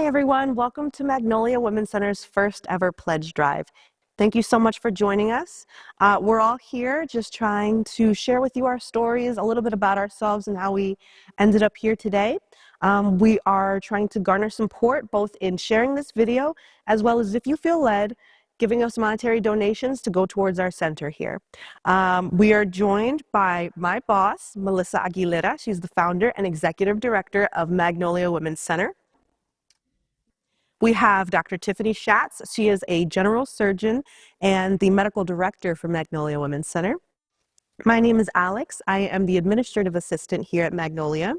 Hi, everyone. Welcome to Magnolia Women's Center's first ever pledge drive. Thank you so much for joining us. We're all here just trying to share with you our stories, a little bit about ourselves and how we ended up here today. We are trying to garner support both in sharing this video as well as, if you feel led, giving us monetary donations to go towards our center here. We are joined by my boss, Melissa Aguilera. She's the founder and executive director of Magnolia Women's Center. We have Dr. Tiffany Schatz. She is a general surgeon and the medical director for Magnolia Women's Center. My name is Alex. I am the administrative assistant here at Magnolia.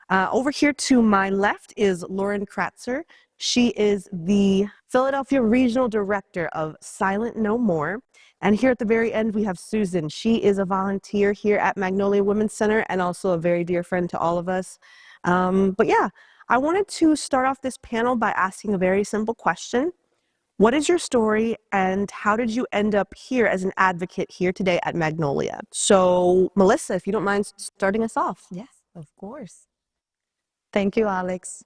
Over here to my left is Lauren Kratzer. She is the Philadelphia Regional Director of Silent No More. And here at the very end, we have Susan. She is a volunteer here at Magnolia Women's Center and also a very dear friend to all of us. But yeah, I wanted to start off this panel by asking a very simple question. What is your story and how did you end up here as an advocate here today at Magnolia? So Melissa, if you don't mind starting us off. Yes, of course. Thank you, Alex.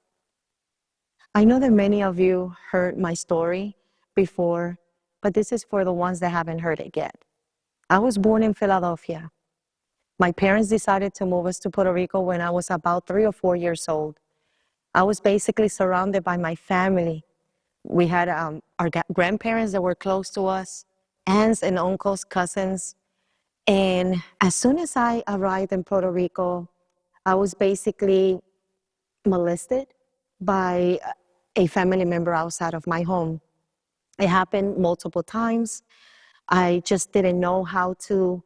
I know that many of you heard my story before, but this is for the ones that haven't heard it yet. I was born in Philadelphia. My parents decided to move us to Puerto Rico when I was about 3 or 4 years old. I was basically surrounded by my family. We had our grandparents that were close to us, aunts and uncles, cousins. And as soon as I arrived in Puerto Rico, I was basically molested by a family member outside of my home. It happened multiple times. I just didn't know how to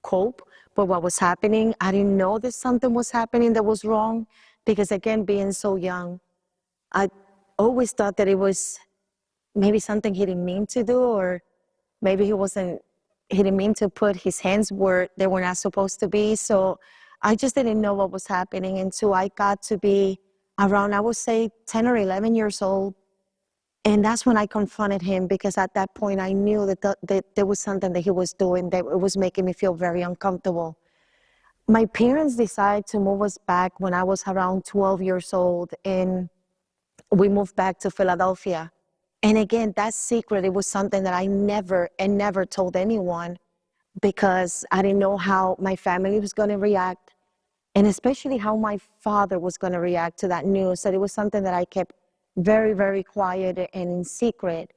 cope with what was happening. I didn't know that something was happening that was wrong because, again, being so young, I always thought that it was maybe something he didn't mean to do, or maybe he didn't mean to put his hands where they were not supposed to be. So I just didn't know what was happening until I got to be around, I would say, 10 or 11 years old. And that's when I confronted him, because at that point I knew that there was something that he was doing that it was making me feel very uncomfortable. My parents decided to move us back when I was around 12 years old, and we moved back to Philadelphia. And again, that secret, it was something that I never told anyone, because I didn't know how my family was going to react, and especially how my father was going to react to that news. So it was something that I kept very, very quiet and in secret.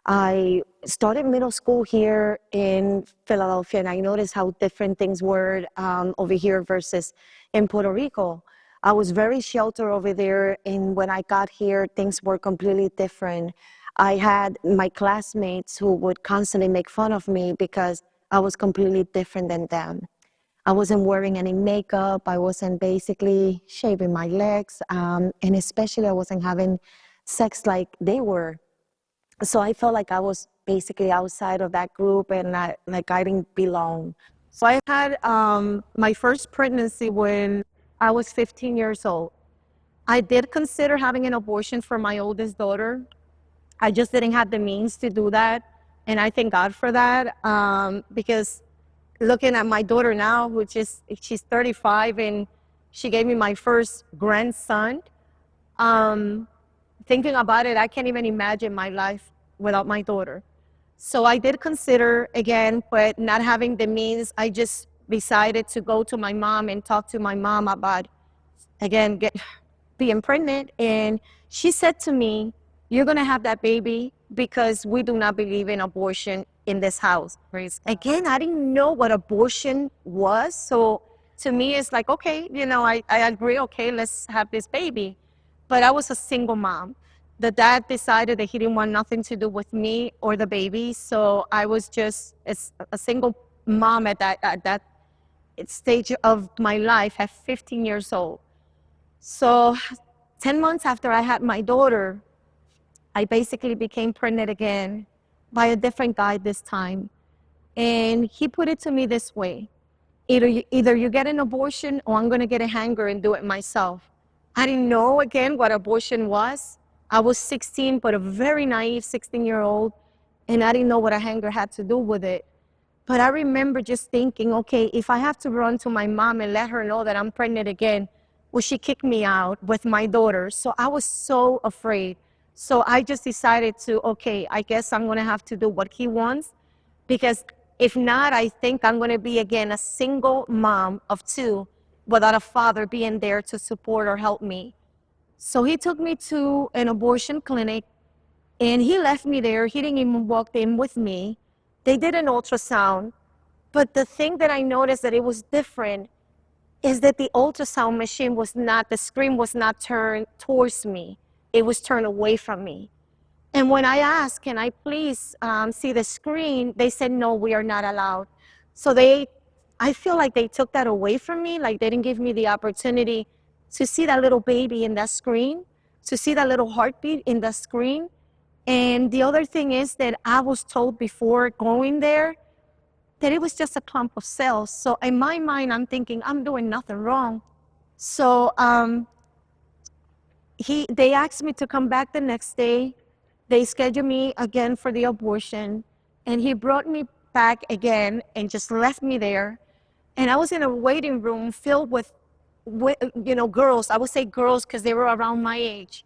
I started middle school here in Philadelphia, and I noticed how different things were over here versus in Puerto Rico. I was very sheltered over there, and when I got here, things were completely different. I had my classmates who would constantly make fun of me because I was completely different than them. I wasn't wearing any makeup. I wasn't basically shaving my legs, and especially I wasn't having sex like they were. So I felt like I was basically outside of that group, and I didn't belong. So I had my first pregnancy when I was 15 years old. I did consider having an abortion for my oldest daughter. I just didn't have the means to do that, and I thank God for that, because looking at my daughter now, she's 35, and she gave me my first grandson. Thinking about it, I can't even imagine my life without my daughter. So I did consider, again, but not having the means, I just decided to go to my mom and talk to my mom about, again, being pregnant. And she said to me, "You're going to have that baby because we do not believe in abortion in this house." Again, I didn't know what abortion was. So to me, it's like, okay, I agree, okay, let's have this baby. But I was a single mom. The dad decided that he didn't want nothing to do with me or the baby. So I was just a single mom at that stage of my life at 15 years old. So 10 months after I had my daughter, I basically became pregnant again by a different guy this time. And he put it to me this way: either you get an abortion or I'm going to get a hanger and do it myself. I didn't know, again, what abortion was. I was 16, but a very naive 16-year-old, and I didn't know what a hanger had to do with it. But I remember just thinking, okay, if I have to run to my mom and let her know that I'm pregnant again, Well, she kicked me out with my daughter. So I was so afraid. So I just decided to, okay, I guess I'm going to have to do what he wants, because if not, I think I'm going to be again a single mom of two without a father being there to support or help me. So he took me to an abortion clinic and he left me there. He didn't even walk in with me. They did an ultrasound. But the thing that I noticed that it was different is that the ultrasound machine was not, the screen was not turned towards me. It was turned away from me. And when I asked, can I please see the screen? They said, no, we are not allowed. So I feel like they took that away from me. Like they didn't give me the opportunity to see that little baby in that screen, to see that little heartbeat in the screen. And the other thing is that I was told before going there that it was just a clump of cells. So in my mind, I'm thinking I'm doing nothing wrong. So they asked me to come back the next day. They scheduled me again for the abortion, and he brought me back again and just left me there. And I was in a waiting room filled with girls. I would say girls because they were around my age.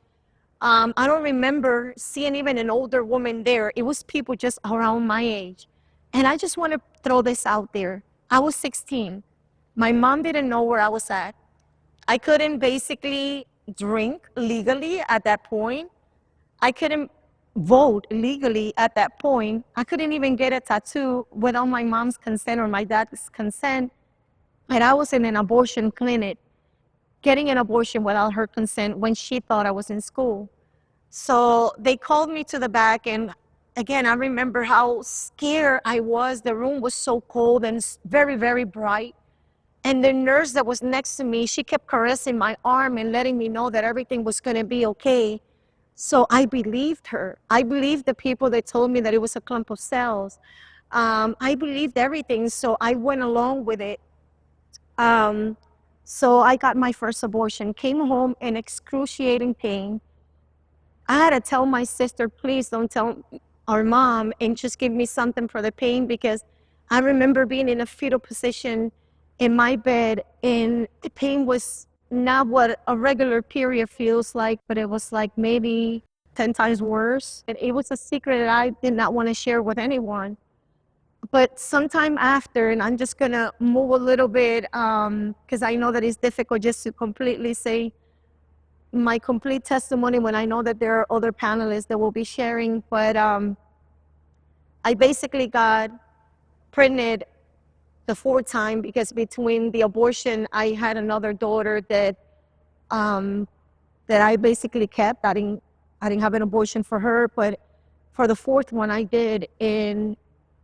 I don't remember seeing even an older woman there. It was people just around my age. And I just want to throw this out there. I was 16. My mom didn't know where I was at. I couldn't basically drink legally at that point. I couldn't vote legally at that point. I couldn't even get a tattoo without my mom's consent or my dad's consent. And I was in an abortion clinic getting an abortion without her consent when she thought I was in school. So they called me to the back, and again, I remember how scared I was. The room was so cold and very, very bright. And the nurse that was next to me, she kept caressing my arm and letting me know that everything was going to be okay. So I believed her. I believed the people that told me that it was a clump of cells. I believed everything, so I went along with it. So I got my first abortion, came home in excruciating pain. I had to tell my sister, please don't tell our mom and just give me something for the pain, because I remember being in a fetal position in my bed and the pain was not what a regular period feels like, but it was like maybe 10 times worse. And it was a secret that I did not want to share with anyone. But sometime after, and I'm just going to move a little bit because I know that it's difficult just to completely say my complete testimony when I know that there are other panelists that will be sharing. But I basically got pregnant the fourth time because between the abortion, I had another daughter that I basically kept. I didn't have an abortion for her, but for the fourth one I did, and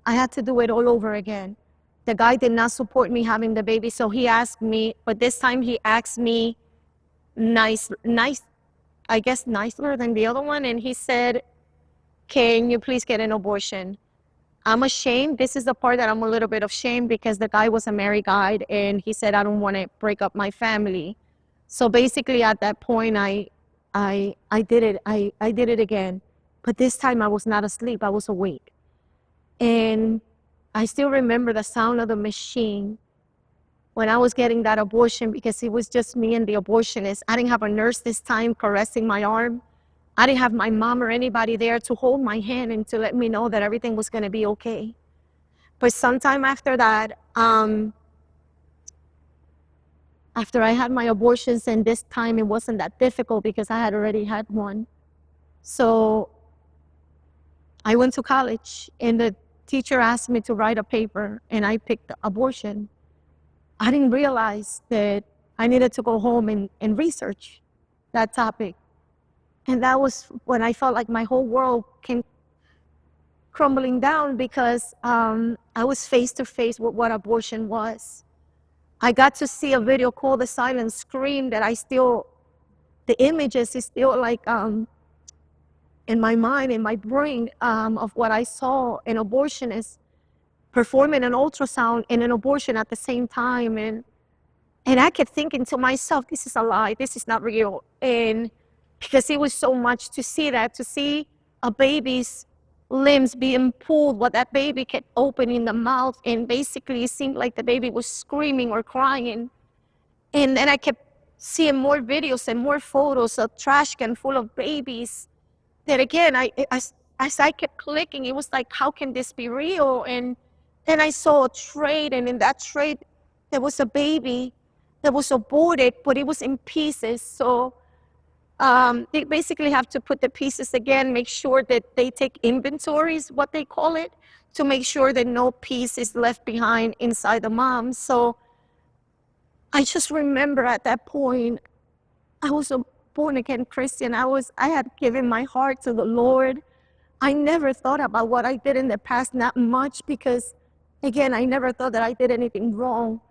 I had to do it all over again. The guy did not support me having the baby, so he asked me, but this time he asked me nice, I guess nicer than the other one, and he said, can you please get an abortion? I'm ashamed. This is the part that I'm a little bit ashamed because the guy was a married guy and he said, I don't want to break up my family. So basically at that point, I did it. I did it again. But this time I was not asleep. I was awake. And I still remember the sound of the machine when I was getting that abortion, because it was just me and the abortionist. I didn't have a nurse this time caressing my arm. I didn't have my mom or anybody there to hold my hand and to let me know that everything was going to be okay. But sometime after that, after I had my abortions, and this time it wasn't that difficult because I had already had one. So I went to college and the teacher asked me to write a paper and I picked abortion. I didn't realize that I needed to go home and research that topic. And that was when I felt like my whole world came crumbling down, because I was face to face with what abortion was. I got to see a video called The Silent Scream that the images is still like in my mind, in my brain, of what I saw an abortionist performing an ultrasound and an abortion at the same time. And I kept thinking to myself, this is a lie, this is not real. And because it was so much to see that, to see a baby's limbs being pulled, what that baby kept opening the mouth, and basically it seemed like the baby was screaming or crying. And then I kept seeing more videos and more photos of trash can full of babies. That again, as I kept clicking, it was like, how can this be real? And then I saw a trade, and in that trade, there was a baby that was aborted, but it was in pieces. So they basically have to put the pieces again, make sure that they take inventories, what they call it, to make sure that no piece is left behind inside the mom. So I just remember at that point, I was a born again Christian. I had given my heart to the Lord. I never thought about what I did in the past, not much, because again, I never thought that I did anything wrong.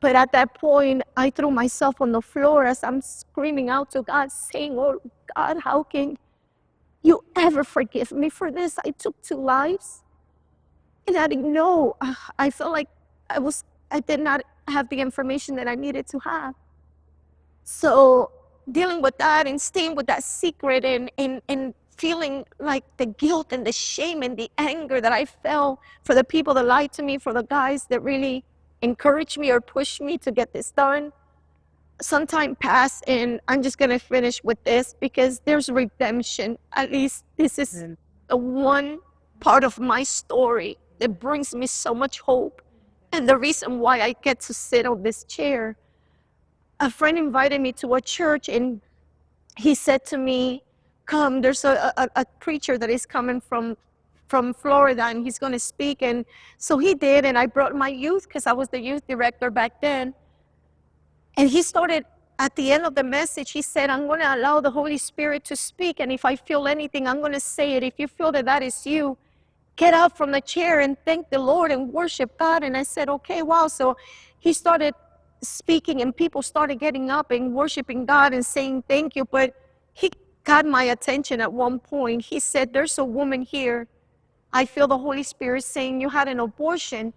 But at that point, I threw myself on the floor as I'm screaming out to God, saying, "Oh God, how can you ever forgive me for this? I took 2 lives, and I didn't know. I felt like I did not have the information that I needed to have." So dealing with that and staying with that secret, and feeling like the guilt and the shame and the anger that I felt for the people that lied to me, for the guys that really encouraged me or pushed me to get this done. Some time passed, and I'm just going to finish with this because there's redemption. At least this is the one part of my story that brings me so much hope. And the reason why I get to sit on this chair. A friend invited me to a church, and he said to me, "Come, there's a preacher that is coming from Florida, and he's going to speak." And so he did, and I brought my youth because I was the youth director back then. And he started, at the end of the message, he said, "I'm going to allow the Holy Spirit to speak, and if I feel anything, I'm going to say it. If you feel that that is you, get up from the chair and thank the Lord and worship God." And I said, "Okay, wow." So he started speaking, and people started getting up and worshiping God and saying thank you. But he got my attention at one point. He said, "There's a woman here. I feel the Holy Spirit saying you had an abortion."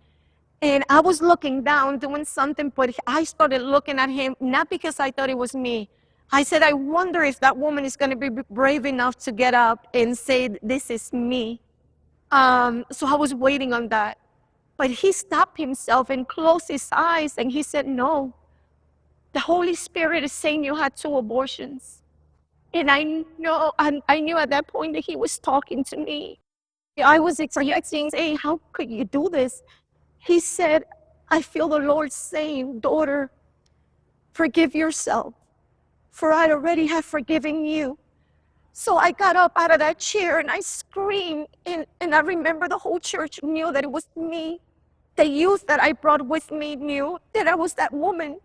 And I was looking down, doing something, but I started looking at him, not because I thought it was me. I said, "I wonder if that woman is going to be brave enough to get up and say, this is me." So I was waiting on that. But he stopped himself and closed his eyes, and he said, "No, the Holy Spirit is saying you had 2 abortions." And I knew at that point that he was talking to me. I was expecting, "Hey, how could you do this?" He said, "I feel the Lord saying, daughter, forgive yourself, for I already have forgiven you." So I got up out of that chair and I screamed, and I remember the whole church knew that it was me. The youth that I brought with me knew that I was that woman.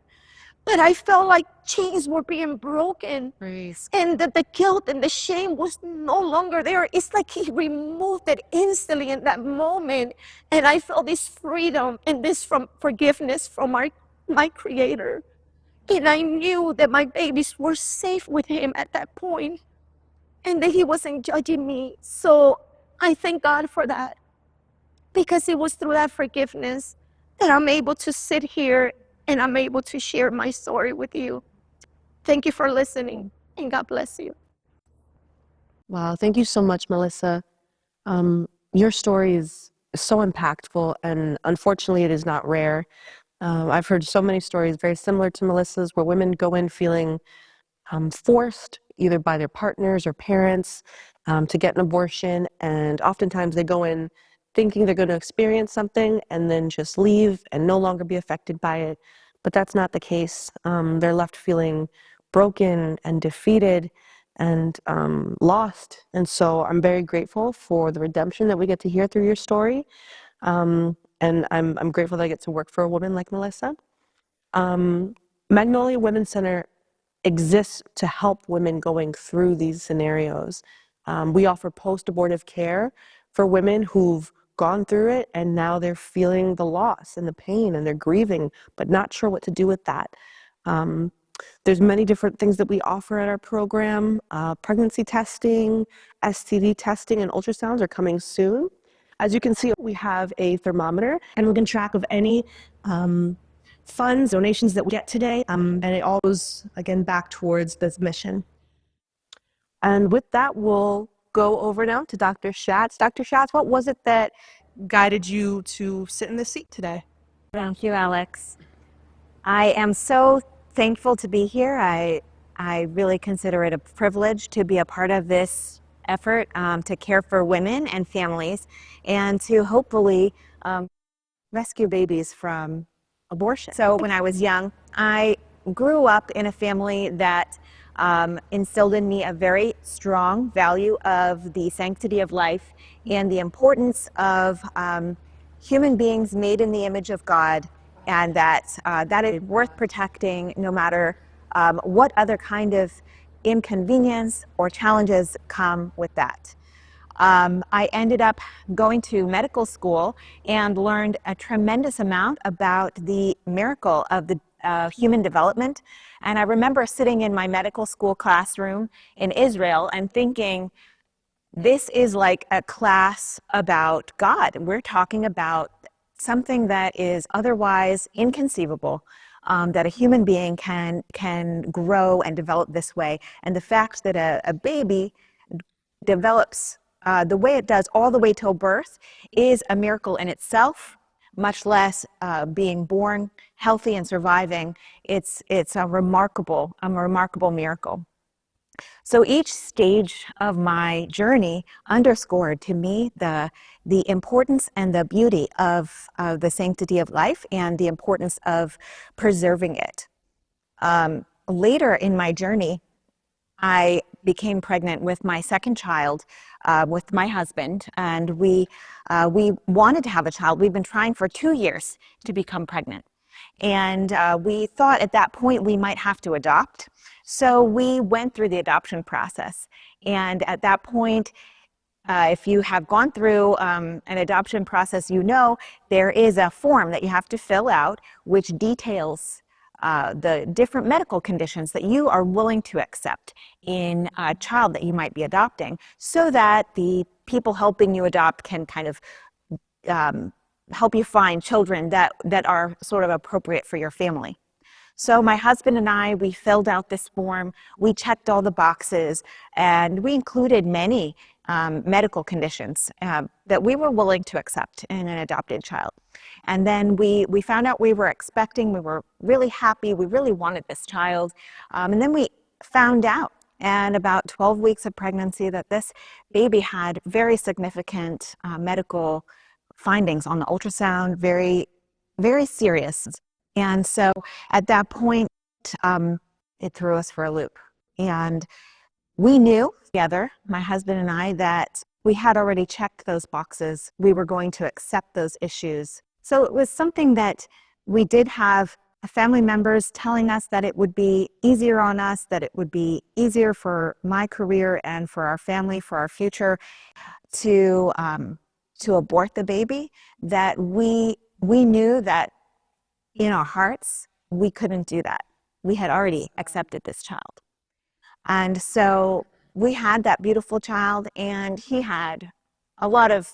But I felt like chains were being broken. Praise. And that the guilt and the shame was no longer there. It's like he removed it instantly in that moment. And I felt this freedom and this from forgiveness from my creator. And I knew that my babies were safe with him at that point, and that he wasn't judging me. So I thank God for that, because it was through that forgiveness that I'm able to sit here and I'm able to share my story with you. Thank you for listening, and God bless you. Wow, thank you so much, Melissa. Your story is so impactful, and unfortunately, it is not rare. I've heard so many stories very similar to Melissa's where women go in feeling forced either by their partners or parents to get an abortion, and oftentimes they go in thinking they're going to experience something and then just leave and no longer be affected by it. But that's not the case. They're left feeling broken and defeated and lost. And so I'm very grateful for the redemption that we get to hear through your story. And I'm grateful that I get to work for a woman like Melissa. Magnolia Women's Center exists to help women going through these scenarios. We offer post-abortive care for women who've gone through it and now they're feeling the loss and the pain and they're grieving but not sure what to do with that. There's many different things that we offer at our program. Pregnancy testing, STD testing, and ultrasounds are coming soon. As you can see, we have a thermometer, and we're keeping track of any funds, donations that we get today, and it all goes, again, back towards this mission. And with that, we'll go over now to Dr. Schatz. Dr. Schatz, what was it that guided you to sit in this seat today? Thank you, Alex. I am so thankful to be here. I really consider it a privilege to be a part of this effort to care for women and families and to hopefully rescue babies from abortion. So when I was young, I grew up in a family that instilled in me a very strong value of the sanctity of life and the importance of human beings made in the image of God, and that is worth protecting no matter what other kind of inconvenience or challenges come with that. I ended up going to medical school and learned a tremendous amount about the miracle of the human development. And I remember sitting in my medical school classroom in Israel and thinking, this is like a class about God. We're talking about something that is otherwise inconceivable, that a human being can grow and develop this way. And the fact that a baby develops the way it does all the way till birth is a miracle in itself, much less being born healthy and surviving. It's a remarkable miracle. So each stage of my journey underscored to me the importance and the beauty of the sanctity of life and the importance of preserving it. Later in my journey, I became pregnant with my second child with my husband, and we wanted to have a child. We've been trying for 2 years to become pregnant. And we thought at that point we might have to adopt. So we went through the adoption process. And at that point, if you have gone through an adoption process, you know there is a form that you have to fill out which details the different medical conditions that you are willing to accept in a child that you might be adopting, so that the people helping you adopt can kind of help you find children that are sort of appropriate for your family. So my husband and I, we filled out this form, we checked all the boxes, and we included many medical conditions that we were willing to accept in an adopted child. And then we found out we were expecting, we were really happy, we really wanted this child. And then we found out, and about 12 weeks of pregnancy, that this baby had very significant medical findings on the ultrasound, very, very serious. And so at that point, it threw us for a loop. And we knew together, my husband and I, that we had already checked those boxes. We were going to accept those issues. So it was something that we did have family members telling us that it would be easier on us, that it would be easier for my career and for our family, for our future, to abort the baby, that we knew that in our hearts, we couldn't do that. We had already accepted this child. And so we had that beautiful child, and he had a lot of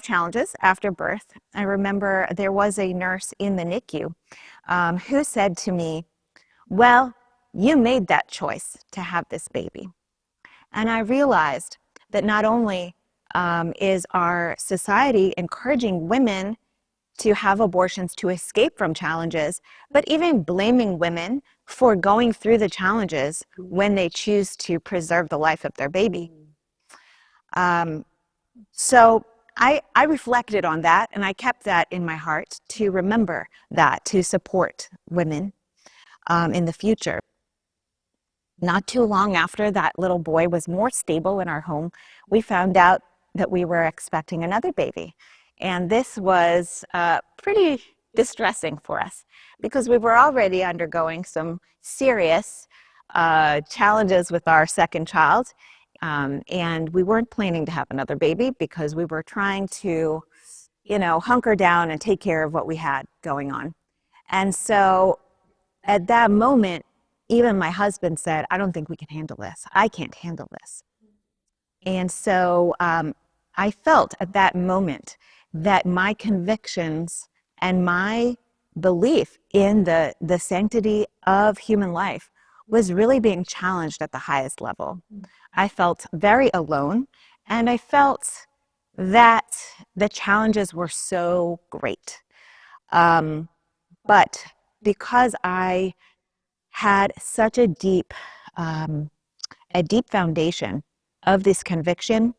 challenges after birth. I remember there was a nurse in the NICU who said to me, well, you made that choice to have this baby. And I realized that not only is our society encouraging women to have abortions to escape from challenges, but even blaming women for going through the challenges when they choose to preserve the life of their baby. So I reflected on that, and I kept that in my heart to remember that, to support women in the future. Not too long after that little boy was more stable in our home, we found out that we were expecting another baby. And this was pretty distressing for us because we were already undergoing some serious challenges with our second child. And we weren't planning to have another baby because we were trying to, hunker down and take care of what we had going on. And so at that moment, even my husband said, I don't think we can handle this. I can't handle this. And so I felt at that moment that my convictions and my belief in the sanctity of human life was really being challenged at the highest level. I felt very alone, and I felt that the challenges were so great. But because I had such a deep foundation of this conviction,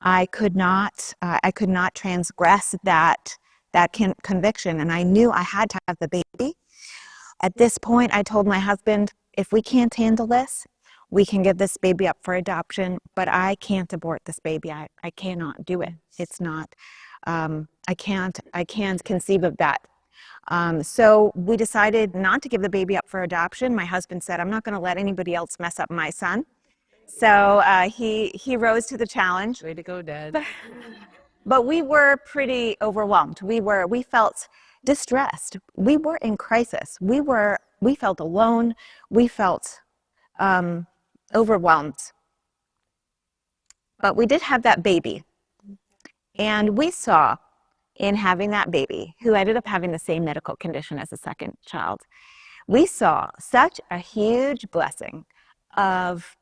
I could not transgress that conviction, and I knew I had to have the baby. At this point, I told my husband, if we can't handle this, we can give this baby up for adoption, but I can't abort this baby. I cannot do it. It's not, I can't conceive of that. So we decided not to give the baby up for adoption. My husband said, I'm not going to let anybody else mess up my son. So he rose to the challenge. Way to go, Dad. But we were pretty overwhelmed. We felt distressed. We were in crisis. We felt alone. We felt overwhelmed. But we did have that baby. And we saw in having that baby, who ended up having the same medical condition as the second child, we saw such a huge blessing of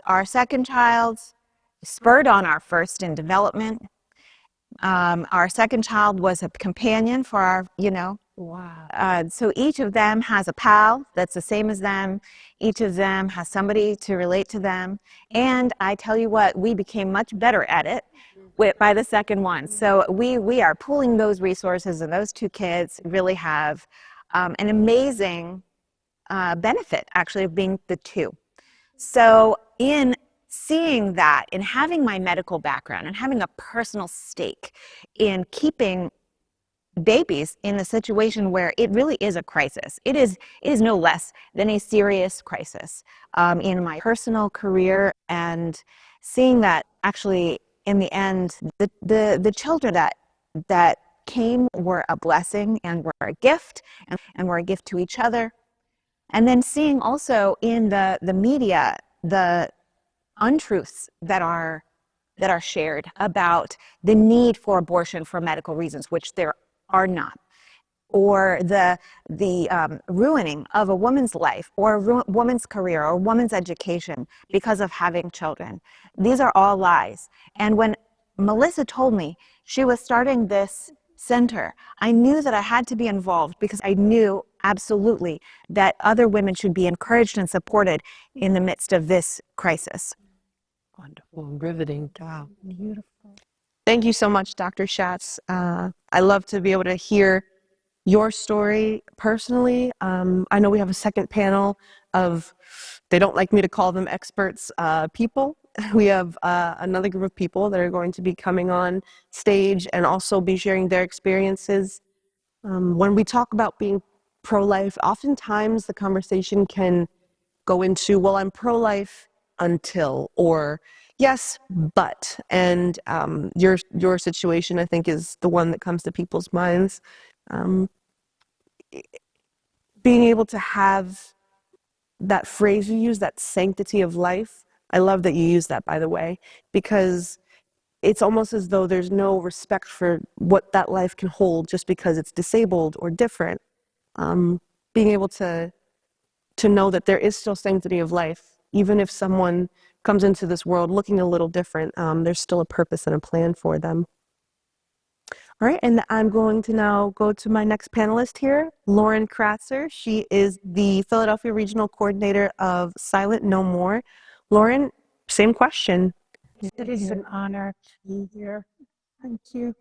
our second child spurred on our first in development. Our second child was a companion for our, Wow. so each of them has a pal that's the same as them. Each of them has somebody to relate to them. And I tell you what, we became much better at it by the second one. So we are pooling those resources, and those two kids really have an amazing benefit, actually, of being the two. So in seeing that, in having my medical background and having a personal stake in keeping babies in a situation where it really is a crisis, it is no less than a serious crisis in my personal career, and seeing that actually in the end the children that came were a blessing and were a gift, and were a gift to each other. And then seeing also in the media the untruths that are shared about the need for abortion for medical reasons, which there are not, or the ruining of a woman's life, or a woman's career, or a woman's education because of having children. These are all lies. And when Melissa told me she was starting this center, I knew that I had to be involved, because I knew absolutely that other women should be encouraged and supported in the midst of this crisis. Wonderful, riveting. Wow. Beautiful. Thank you so much, Dr. Schatz. I love to be able to hear your story personally. I know we have a second panel of, they don't like me to call them experts, people. We have another group of people that are going to be coming on stage and also be sharing their experiences. When we talk about being pro-life, oftentimes the conversation can go into, well, I'm pro-life until, or yes, but, and your situation, I think, is the one that comes to people's minds. Being able to have that phrase you use, that sanctity of life, I love that you use that, by the way, because it's almost as though there's no respect for what that life can hold just because it's disabled or different. Being able to know that there is still sanctity of life, even if someone comes into this world looking a little different, there's still a purpose and a plan for them. All right, and I'm going to now go to my next panelist here, Lauren Kratzer. She is the Philadelphia Regional Coordinator of Silent No More. Lauren, same question. It is an honor to be here. Thank you.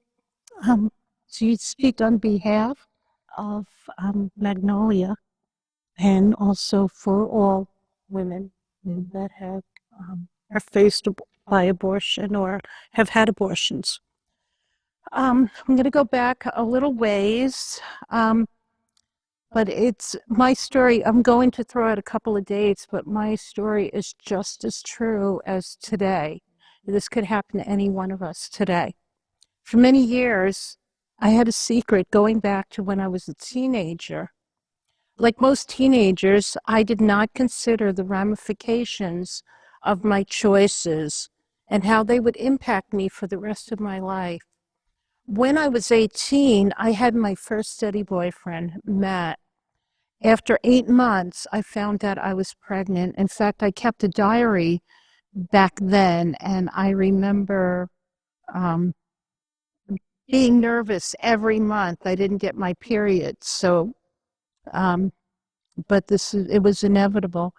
So you speak on behalf of Magnolia, and also for all women that have are faced by abortion or have had abortions. I'm going to go back a little ways, but it's my story. I'm going to throw out a couple of dates, but my story is just as true as today. This could happen to any one of us today. For many years, I had a secret going back to when I was a teenager. Like most teenagers, I did not consider the ramifications of my choices and how they would impact me for the rest of my life. When I was 18, I had my first steady boyfriend, Matt. After 8 months, I found out I was pregnant. In fact, I kept a diary back then, and I remember being nervous every month. I didn't get my period, so But it was inevitable.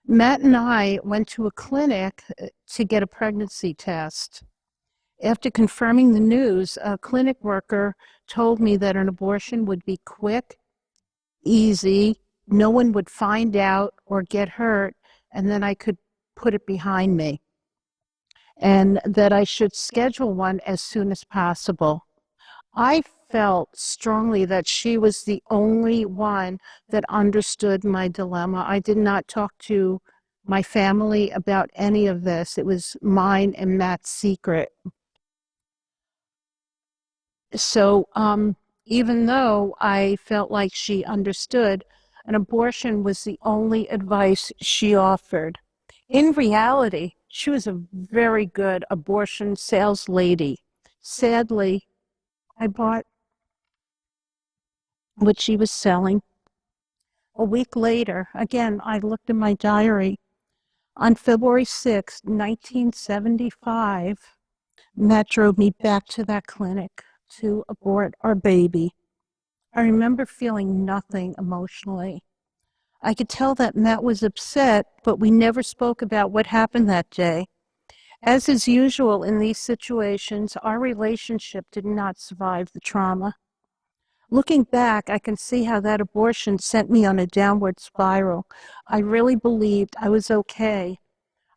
Matt and I went to a clinic to get a pregnancy test. After confirming the news, a clinic worker told me that an abortion would be quick, easy, no one would find out or get hurt, and then I could put it behind me, and that I should schedule one as soon as possible. I felt strongly that she was the only one that understood my dilemma. I did not talk to my family about any of this. It was mine and Matt's secret. So even though I felt like she understood, an abortion was the only advice she offered. In reality, she was a very good abortion sales lady. Sadly, I bought what she was selling. A week later, again, I looked in my diary. On February 6, 1975, Matt drove me back to that clinic to abort our baby. I remember feeling nothing emotionally. I could tell that Matt was upset, but we never spoke about what happened that day. As is usual in these situations, our relationship did not survive the trauma. Looking back, I can see how that abortion sent me on a downward spiral. I really believed I was okay.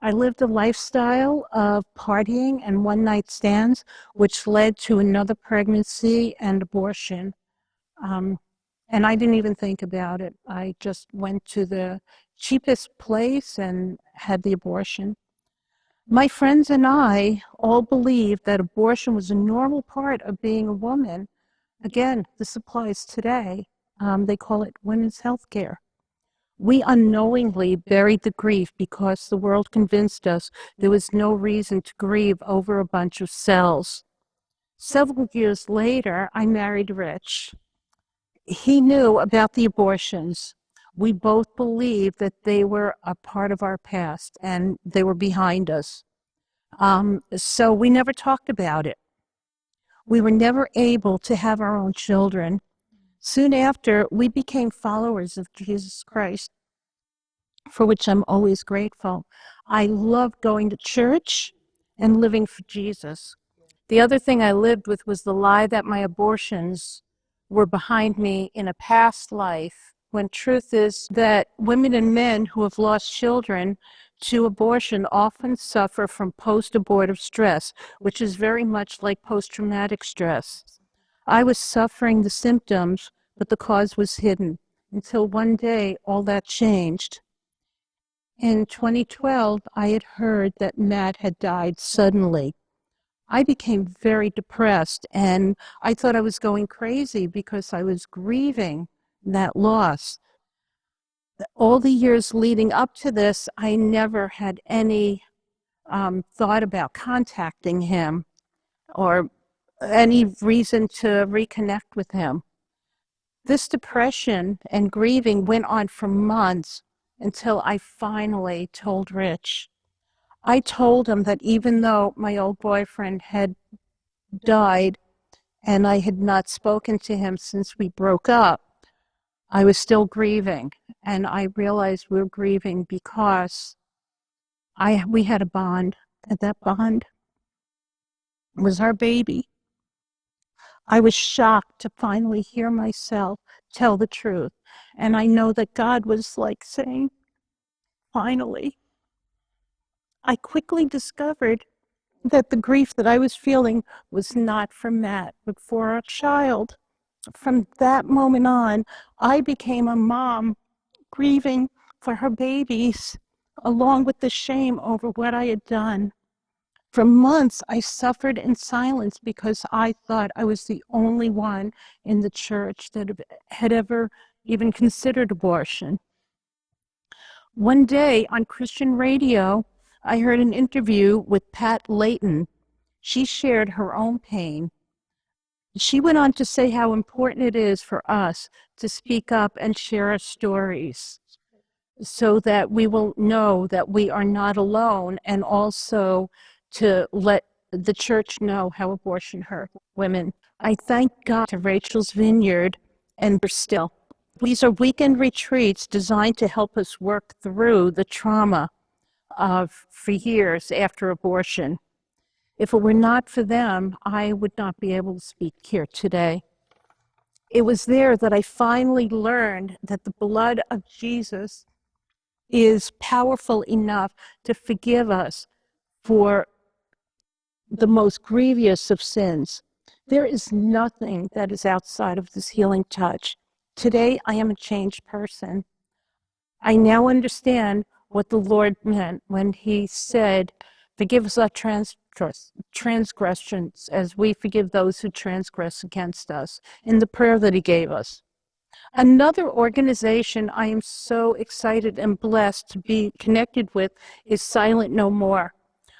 I lived a lifestyle of partying and one-night stands, which led to another pregnancy and abortion. And I didn't even think about it. I just went to the cheapest place and had the abortion. My friends and I all believed that abortion was a normal part of being a woman. Again, this applies today. They call it women's health care. We unknowingly buried the grief because the world convinced us there was no reason to grieve over a bunch of cells. Several years later, I married Rich. He knew about the abortions. We both believed that they were a part of our past and they were behind us. So we never talked about it. We were never able to have our own children. Soon after, we became followers of Jesus Christ, for which I'm always grateful. I loved going to church and living for Jesus. The other thing I lived with was the lie that my abortions were behind me in a past life, when truth is that women and men who have lost children to abortion often suffer from post-abortive stress, which is very much like post-traumatic stress. I was suffering the symptoms, but the cause was hidden, until one day all that changed. In 2012, I had heard that Matt had died suddenly. I became very depressed, and I thought I was going crazy because I was grieving that loss. All the years leading up to this, I never had any thought about contacting him or any reason to reconnect with him. This depression and grieving went on for months until I finally told Rich. I told him that even though my old boyfriend had died and I had not spoken to him since we broke up, I was still grieving. And I realized we were grieving because we had a bond, and that bond was our baby. I was shocked to finally hear myself tell the truth. And I know that God was like saying, finally. I quickly discovered that the grief that I was feeling was not for Matt, but for our child. From that moment on, I became a mom grieving for her babies, along with the shame over what I had done. For months, I suffered in silence because I thought I was the only one in the church that had ever even considered abortion. One day on Christian radio, I heard an interview with Pat Layton. She shared her own pain. She went on to say how important it is for us to speak up and share our stories so that we will know that we are not alone, and also to let the church know how abortion hurt women. I thank God to Rachel's Vineyard and for still. These are weekend retreats designed to help us work through the trauma of for years after abortion. If it were not for them, I would not be able to speak here today. It was there that I finally learned that the blood of Jesus is powerful enough to forgive us for the most grievous of sins. There is nothing that is outside of this healing touch. Today, I am a changed person. I now understand what the Lord meant when He said, "Forgive us our transgressions as we forgive those who transgress against us," in the prayer that He gave us. Another organization I am so excited and blessed to be connected with is Silent No More.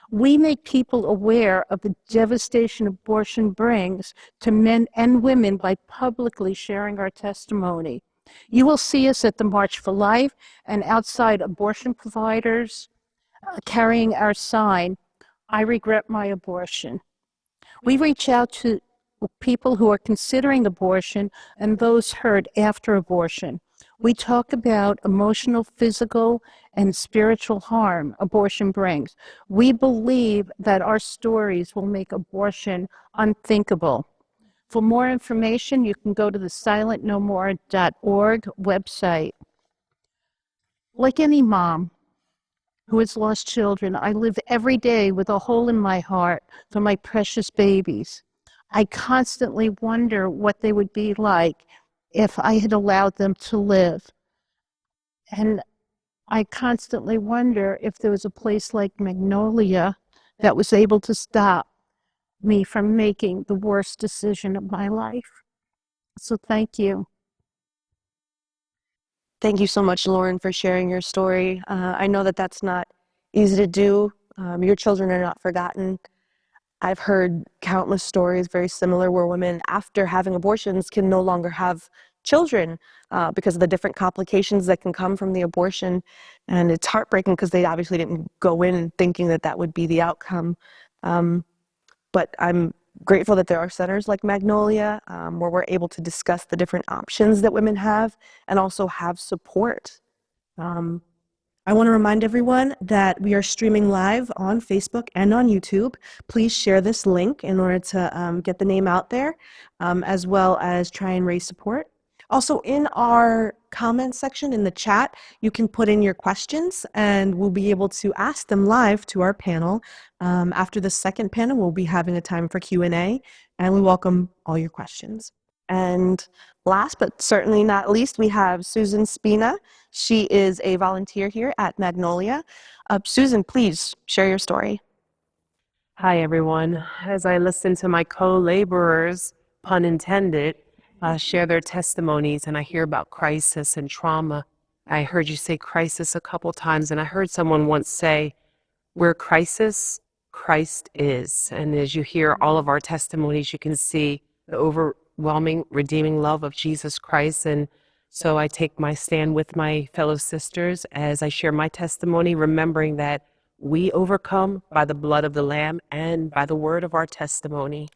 We make people aware of the devastation abortion brings to men and women by publicly sharing our testimony. You will see us at the March for Life and outside abortion providers carrying our sign, "I regret my abortion." We reach out to people who are considering abortion and those hurt after abortion. We talk about emotional, physical, and spiritual harm abortion brings. We believe that our stories will make abortion unthinkable. For more information, you can go to the silentnomore.org website. Like any mom who has lost children, I live every day with a hole in my heart for my precious babies. I constantly wonder what they would be like if I had allowed them to live. And I constantly wonder if there was a place like Magnolia that was able to stop me from making the worst decision of my life. So thank you. Thank you so much, Lauren, for sharing your story. I know that that's not easy to do. Your children are not forgotten. I've heard countless stories very similar where women, after having abortions, can no longer have children because of the different complications that can come from the abortion. And it's heartbreaking because they obviously didn't go in thinking that that would be the outcome. But I'm grateful that there are centers like Magnolia where we're able to discuss the different options that women have and also have support. I want to remind everyone that we are streaming live on Facebook and on YouTube. Please share this link in order to get the name out there, as well as try and raise support. Also, in our comment section in the chat, you can put in your questions and we'll be able to ask them live to our panel. After the second panel, we'll be having a time for Q&A, and we welcome all your questions. And last but certainly not least, we have Susan Spina. She is a volunteer here at Magnolia. Susan, please share your story. Hi, everyone. As I listen to my co-laborers, pun intended, share their testimonies and I hear about crisis and trauma, I heard you say crisis a couple times, and I heard someone once say, where crisis, Christ is. And as you hear all of our testimonies, you can see the overwhelming, redeeming love of Jesus Christ. And so I take my stand with my fellow sisters as I share my testimony, remembering that we overcome by the blood of the Lamb and by the word of our testimony.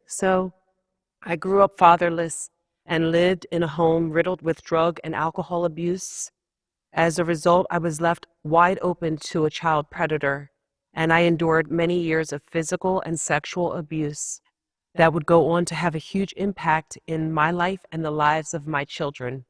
So I grew up fatherless and lived in a home riddled with drug and alcohol abuse. As a result, I was left wide open to a child predator, and I endured many years of physical and sexual abuse that would go on to have a huge impact in my life and the lives of my children.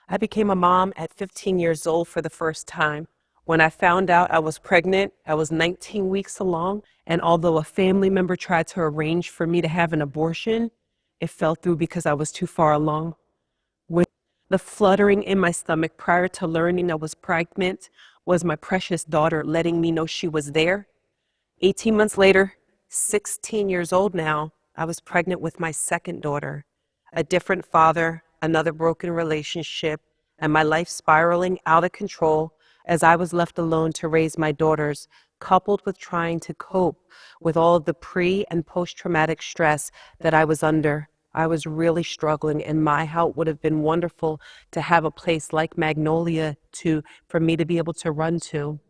I became a mom at 15 years old for the first time. When I found out I was pregnant, I was 19 weeks along, and although a family member tried to arrange for me to have an abortion, it fell through because I was too far along. The fluttering in my stomach prior to learning I was pregnant was my precious daughter letting me know she was there. 18 months later, 16 years old now, I was pregnant with my second daughter. A different father, another broken relationship, and my life spiraling out of control as I was left alone to raise my daughters, coupled with trying to cope with all of the pre- and post-traumatic stress that I was under. I was really struggling, and my help would have been wonderful to have a place like Magnolia for me to be able to run to.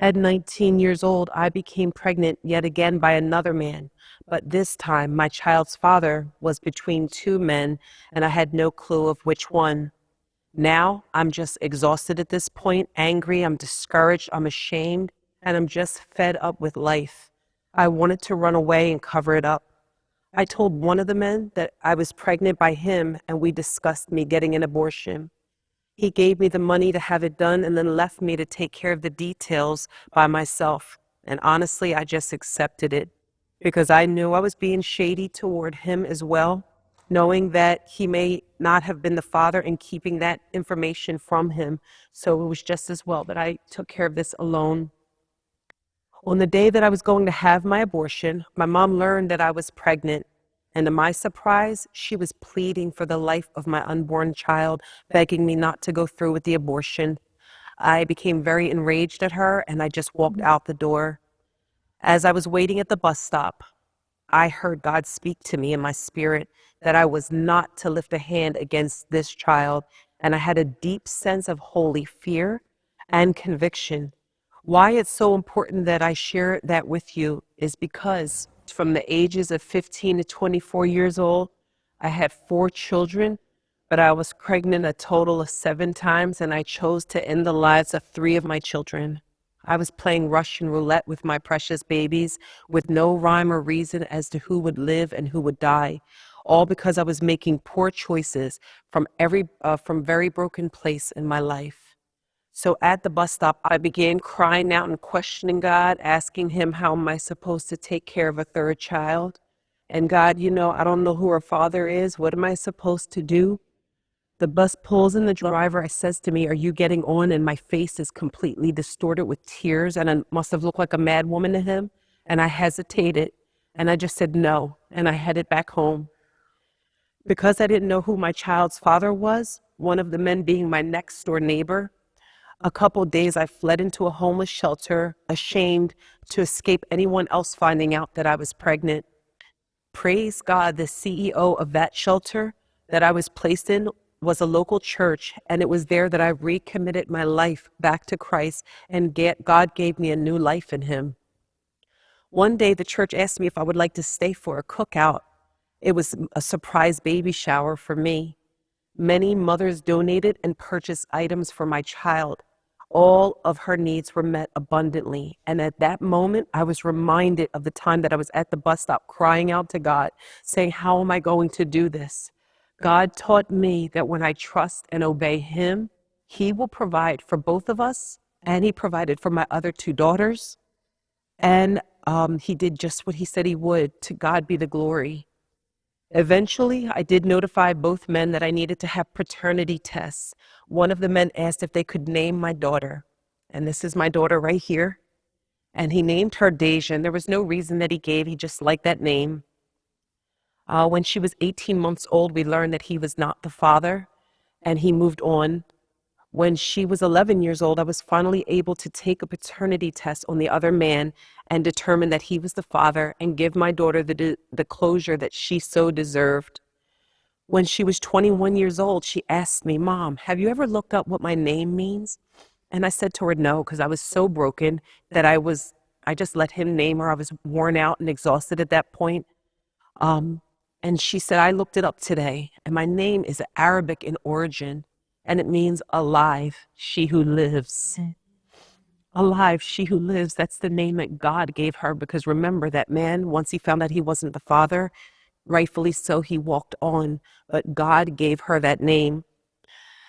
At 19 years old, I became pregnant yet again by another man, but this time my child's father was between two men, and I had no clue of which one. Now I'm just exhausted at this point, angry, I'm discouraged, I'm ashamed, and I'm just fed up with life. I wanted to run away and cover it up. I told one of the men that I was pregnant by him, and we discussed me getting an abortion. He gave me the money to have it done and then left me to take care of the details by myself. And honestly, I just accepted it because I knew I was being shady toward him as well, knowing that he may not have been the father and keeping that information from him. So it was just as well that I took care of this alone. On the day that I was going to have my abortion, my mom learned that I was pregnant. And to my surprise, she was pleading for the life of my unborn child, begging me not to go through with the abortion. I became very enraged at her and I just walked out the door. As I was waiting at the bus stop, I heard God speak to me in my spirit that I was not to lift a hand against this child, and I had a deep sense of holy fear and conviction. Why it's so important that I share that with you is because from the ages of 15 to 24 years old, I had 4 children, but I was pregnant a total of 7 times, and I chose to end the lives of 3 of my children. I was playing Russian roulette with my precious babies with no rhyme or reason as to who would live and who would die, all because I was making poor choices from very broken place in my life. So at the bus stop, I began crying out and questioning God, asking him, how am I supposed to take care of a 3rd child? And God, I don't know who her father is. What am I supposed to do? The bus pulls and the driver says to me, are you getting on? And my face is completely distorted with tears, and I must have looked like a mad woman to him. And I hesitated, and I just said no, and I headed back home. Because I didn't know who my child's father was, one of the men being my next door neighbor, a couple days I fled into a homeless shelter, ashamed to escape anyone else finding out that I was pregnant. Praise God, the CEO of that shelter that I was placed in was a local church, and it was there that I recommitted my life back to Christ, and God gave me a new life in him. One day, the church asked me if I would like to stay for a cookout. It was a surprise baby shower for me. Many mothers donated and purchased items for my child. All of her needs were met abundantly. And at that moment, I was reminded of the time that I was at the bus stop crying out to God, saying, how am I going to do this? God taught me that when I trust and obey him, he will provide for both of us. And he provided for my other 2 daughters. And he did just what he said he would. To God be the glory. Eventually, I did notify both men that I needed to have paternity tests. One of the men asked if they could name my daughter. And this is my daughter right here. And he named her Deja, and there was no reason that he gave. He just liked that name. When she was 18 months old, we learned that he was not the father, and he moved on. When she was 11 years old, I was finally able to take a paternity test on the other man and determine that he was the father and give my daughter the closure that she so deserved. When she was 21 years old, she asked me, Mom, have you ever looked up what my name means? And I said to her, no, because I was so broken that I just let him name her. I was worn out and exhausted at that point. And she said, I looked it up today, and my name is Arabic in origin, and it means alive, she who lives. Alive, she who lives. That's the name that God gave her, because remember, that man, once he found that he wasn't the father, rightfully so, he walked on, but God gave her that name.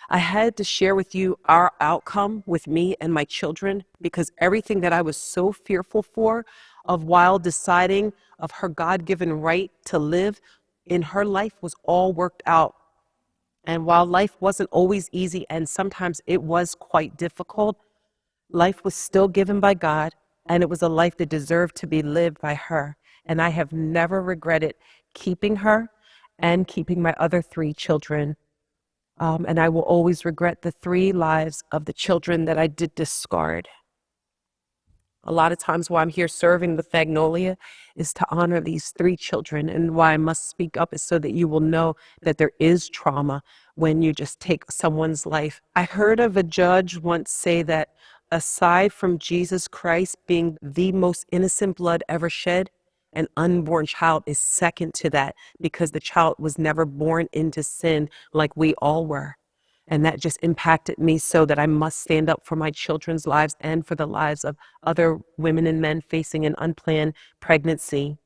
I had to share with you our outcome with me and my children, because everything that I was so fearful for of while deciding of her God-given right to live in her life was all worked out. And while life wasn't always easy, and sometimes it was quite difficult, life was still given by God, and it was a life that deserved to be lived by her. And I have never regretted keeping her and keeping my other 3 children. And I will always regret the 3 lives of the children that I did discard. A lot of times why I'm here serving with Magnolia is to honor these 3 children, and why I must speak up is so that you will know that there is trauma when you just take someone's life. I heard of a judge once say that aside from Jesus Christ being the most innocent blood ever shed, an unborn child is second to that because the child was never born into sin like we all were. And that just impacted me so that I must stand up for my children's lives and for the lives of other women and men facing an unplanned pregnancy.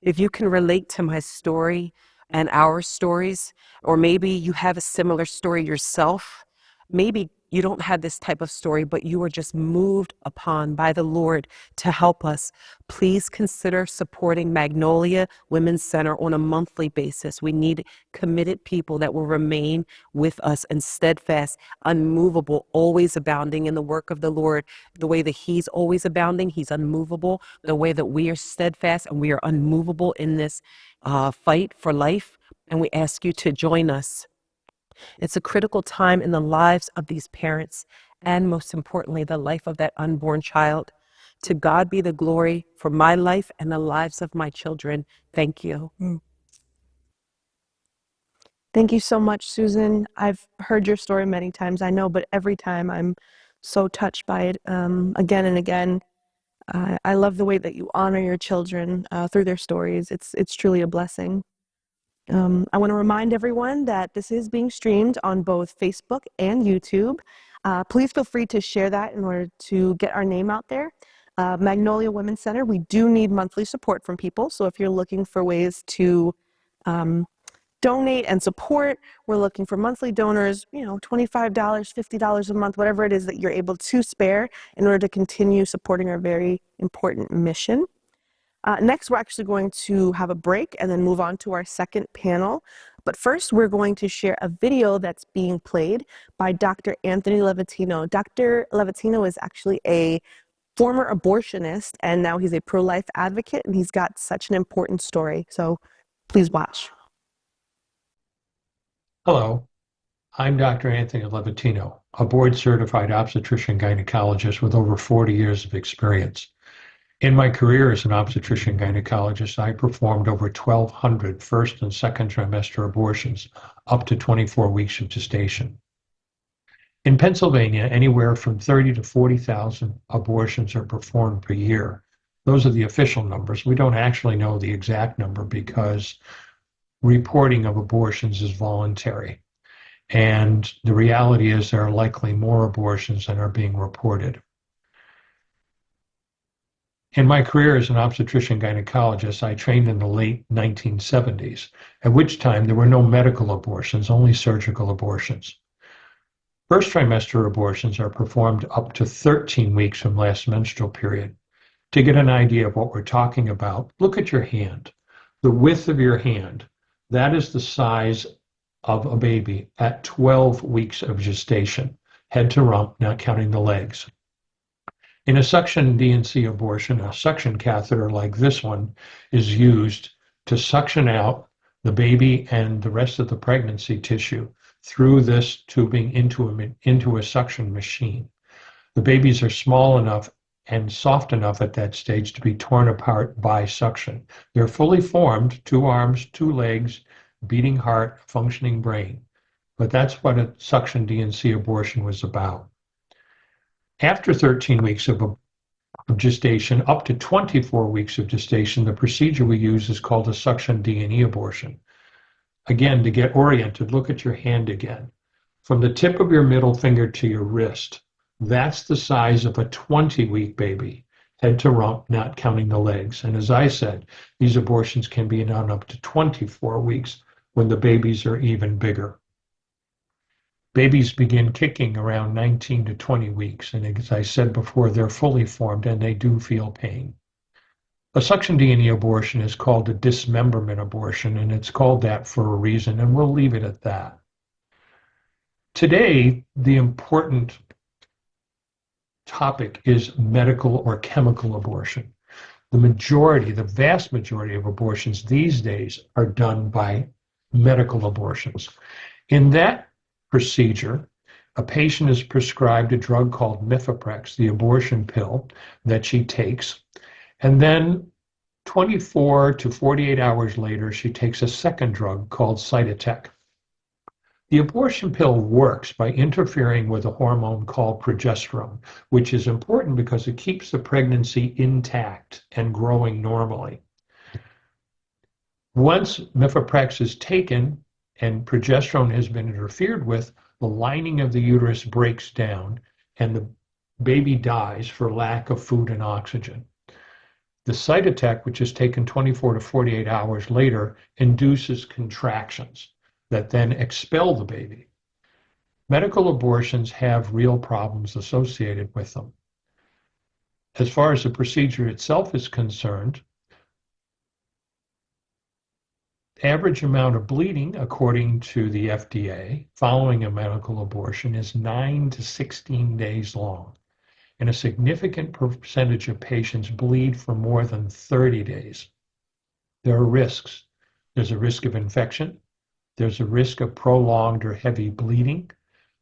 If you can relate to my story and our stories, or maybe you have a similar story yourself, maybe you don't have this type of story, but you are just moved upon by the Lord to help us, please consider supporting Magnolia Women's Center on a monthly basis. We need committed people that will remain with us and steadfast, unmovable, always abounding in the work of the Lord. The way that He's always abounding, He's unmovable. The way that we are steadfast and we are unmovable in this fight for life. And we ask you to join us. It's a critical time in the lives of these parents and, most importantly, the life of that unborn child. To God be the glory for my life and the lives of my children. Thank you. Thank you so much, Susan. I've heard your story many times, I know, but every time I'm so touched by it again and again. I love the way that you honor your children through their stories. It's truly a blessing. I want to remind everyone that this is being streamed on both Facebook and YouTube. Please feel free to share that in order to get our name out there. Magnolia Women's Center, we do need monthly support from people. So if you're looking for ways to donate and support, we're looking for monthly donors, $25, $50 a month, whatever it is that you're able to spare in order to continue supporting our very important mission. Next, we're actually going to have a break and then move on to our second panel. But first, we're going to share a video that's being played by Dr. Anthony Levatino. Dr. Levatino is actually a former abortionist, and now he's a pro-life advocate, and he's got such an important story. So please watch. Hello, I'm Dr. Anthony Levatino, a board-certified obstetrician-gynecologist with over 40 years of experience. In my career as an obstetrician-gynecologist, I performed over 1,200 first and second trimester abortions up to 24 weeks of gestation. In Pennsylvania, anywhere from 30 to 40,000 abortions are performed per year. Those are the official numbers. We don't actually know the exact number because reporting of abortions is voluntary. And the reality is there are likely more abortions than are being reported. In my career as an obstetrician-gynecologist, I trained in the late 1970s, at which time there were no medical abortions, only surgical abortions. First trimester abortions are performed up to 13 weeks from last menstrual period. To get an idea of what we're talking about, look at your hand. The width of your hand, that is the size of a baby at 12 weeks of gestation, head to rump, not counting the legs. In a suction D&C abortion, a suction catheter like this one is used to suction out the baby and the rest of the pregnancy tissue through this tubing into a suction machine. The babies are small enough and soft enough at that stage to be torn apart by suction. They're fully formed, 2 arms, 2 legs, beating heart, functioning brain. But that's what a suction D&C abortion was about. After 13 weeks of gestation, up to 24 weeks of gestation, the procedure we use is called a suction D&E abortion. Again, to get oriented, look at your hand again. From the tip of your middle finger to your wrist, that's the size of a 20-week baby, head to rump, not counting the legs. And as I said, these abortions can be done up to 24 weeks when the babies are even bigger. Babies begin kicking around 19 to 20 weeks, and as I said before, they're fully formed and they do feel pain. A suction D&E abortion is called a dismemberment abortion, and it's called that for a reason, and we'll leave it at that. Today, the important topic is medical or chemical abortion. The vast majority of abortions these days are done by medical abortions. In that procedure, a patient is prescribed a drug called Mifeprex, the abortion pill that she takes, and then 24 to 48 hours later, she takes a second drug called Cytotec. The abortion pill works by interfering with a hormone called progesterone, which is important because it keeps the pregnancy intact and growing normally. Once mifeprex is taken and progesterone has been interfered with, the lining of the uterus breaks down and the baby dies for lack of food and oxygen. The cytotech, which is taken 24 to 48 hours later, induces contractions that then expel the baby. Medical abortions have real problems associated with them. As far as the procedure itself is concerned, average amount of bleeding, according to the FDA, following a medical abortion is 9 to 16 days long, and a significant percentage of patients bleed for more than 30 days. There are risks. There's a risk of infection. There's a risk of prolonged or heavy bleeding.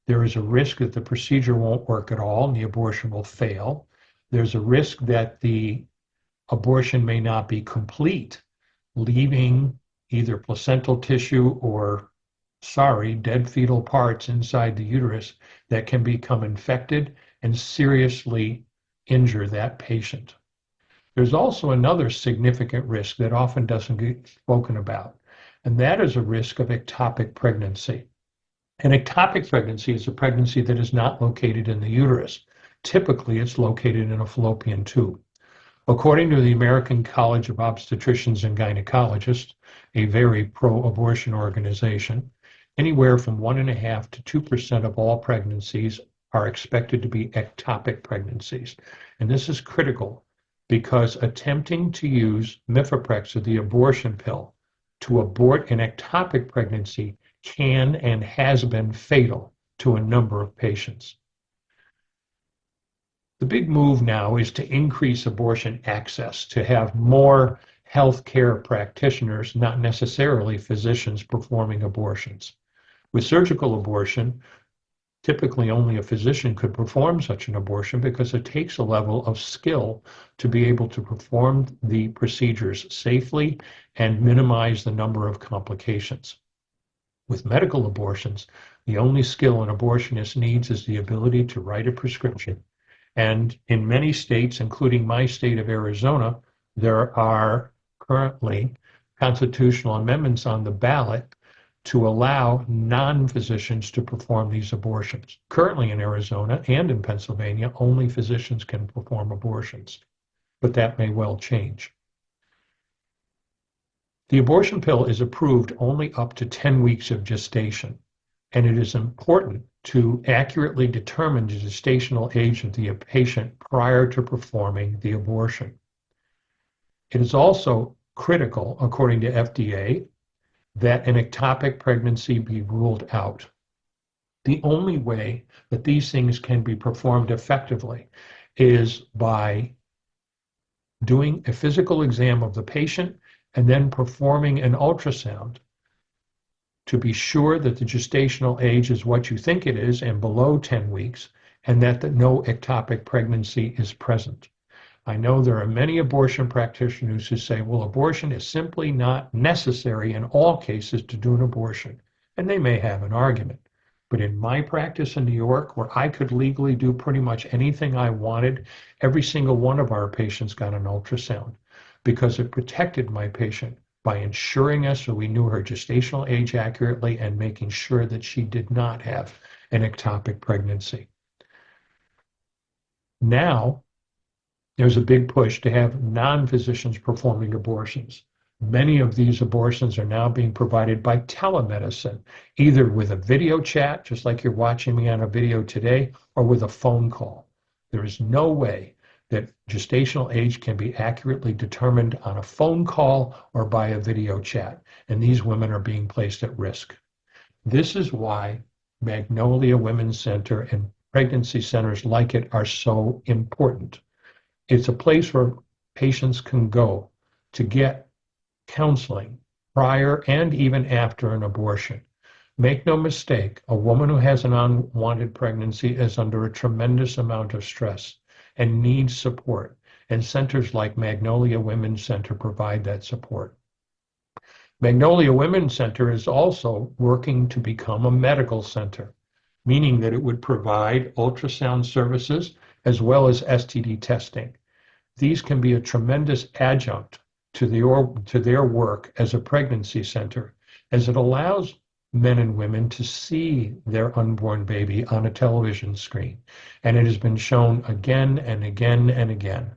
There is a risk that the procedure won't work at all and the abortion will fail. There's a risk that the abortion may not be complete, leaving either placental tissue or, dead fetal parts inside the uterus that can become infected and seriously injure that patient. There's also another significant risk that often doesn't get spoken about, and that is a risk of ectopic pregnancy. An ectopic pregnancy is a pregnancy that is not located in the uterus. Typically, it's located in a fallopian tube. According to the American College of Obstetricians and Gynecologists, a very pro-abortion organization, anywhere from 1.5% to 2% of all pregnancies are expected to be ectopic pregnancies. And this is critical because attempting to use mifeprex, or the abortion pill, to abort an ectopic pregnancy can and has been fatal to a number of patients. The big move now is to increase abortion access, to have more healthcare practitioners, not necessarily physicians, performing abortions. With surgical abortion, typically only a physician could perform such an abortion because it takes a level of skill to be able to perform the procedures safely and minimize the number of complications. With medical abortions, the only skill an abortionist needs is the ability to write a prescription. And in many states, including my state of Arizona, there are currently constitutional amendments on the ballot to allow non-physicians to perform these abortions. Currently in Arizona and in Pennsylvania, only physicians can perform abortions, but that may well change. The abortion pill is approved only up to 10 weeks of gestation, and it is important to accurately determine the gestational age of the patient prior to performing the abortion. It is also critical, according to FDA, that an ectopic pregnancy be ruled out. The only way that these things can be performed effectively is by doing a physical exam of the patient and then performing an ultrasound to be sure that the gestational age is what you think it is and below 10 weeks, and that no ectopic pregnancy is present. I know there are many abortion practitioners who say, well, abortion is simply not necessary in all cases to do an abortion, and they may have an argument. But in my practice in New York, where I could legally do pretty much anything I wanted, every single one of our patients got an ultrasound because it protected my patient by ensuring us so we knew her gestational age accurately and making sure that she did not have an ectopic pregnancy. Now, there's a big push to have non-physicians performing abortions. Many of these abortions are now being provided by telemedicine, either with a video chat, just like you're watching me on a video today, or with a phone call. There is no way that gestational age can be accurately determined on a phone call or by a video chat, and these women are being placed at risk. This is why Magnolia Women's Center and pregnancy centers like it are so important. It's a place where patients can go to get counseling prior and even after an abortion. Make no mistake, a woman who has an unwanted pregnancy is under a tremendous amount of stress and needs support, and centers like Magnolia Women's Center provide that support. Magnolia Women's Center is also working to become a medical center, meaning that it would provide ultrasound services as well as STD testing. These can be a tremendous adjunct to their work as a pregnancy center, as it allows men and women to see their unborn baby on a television screen. And it has been shown again and again and again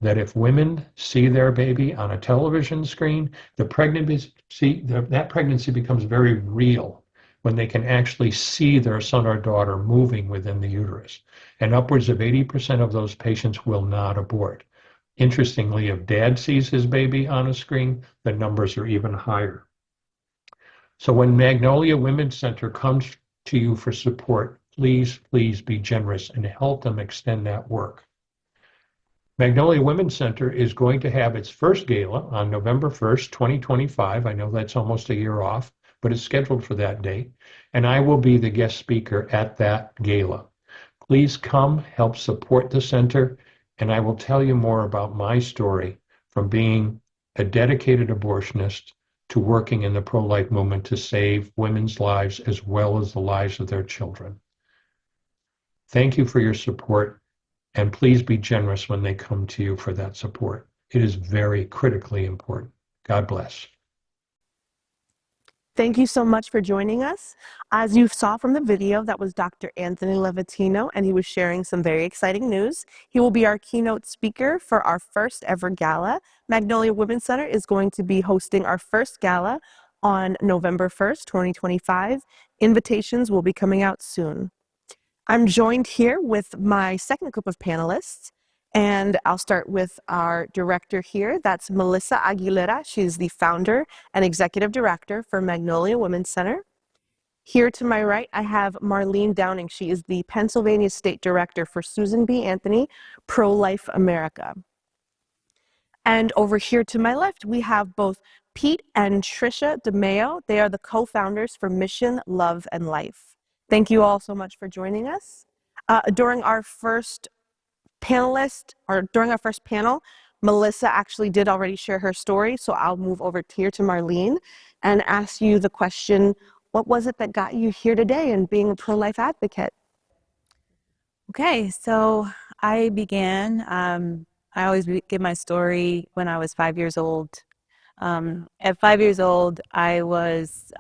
that if women see their baby on a television screen, that pregnancy becomes very real when they can actually see their son or daughter moving within the uterus. And upwards of 80% of those patients will not abort. Interestingly, if dad sees his baby on a screen, the numbers are even higher. So when Magnolia Women's Center comes to you for support, please, please be generous and help them extend that work. Magnolia Women's Center is going to have its first gala on November 1st, 2025. I know that's almost a year off, but it's scheduled for that date. And I will be the guest speaker at that gala. Please come help support the center, and I will tell you more about my story from being a dedicated abortionist to working in the pro-life movement to save women's lives as well as the lives of their children. Thank you for your support. And please be generous when they come to you for that support. It is very critically important. God bless. Thank you so much for joining us. As you saw from the video, that was Dr. Anthony Levatino, and he was sharing some very exciting news. He will be our keynote speaker for our first ever gala. Magnolia Women's Center is going to be hosting our first gala on November 1st, 2025. Invitations will be coming out soon. I'm joined here with my second group of panelists, and I'll start with our director here. That's Melissa Aguilera. She's the founder and executive director for Magnolia Women's Center. Here to my right, I have Marlene Downing. She is the Pennsylvania State Director for Susan B. Anthony, Pro-Life America. And over here to my left, we have both Pete and Trisha DeMeo. They are the co-founders for Mission, Love, and Life. Thank you all so much for joining us. During our first panel, Melissa actually did already share her story, so I'll move over here to Marlene and ask you the question, what was it that got you here today and being a pro-life advocate? Okay, so I began, I always give my story when I was 5 years old. At 5 years old, I was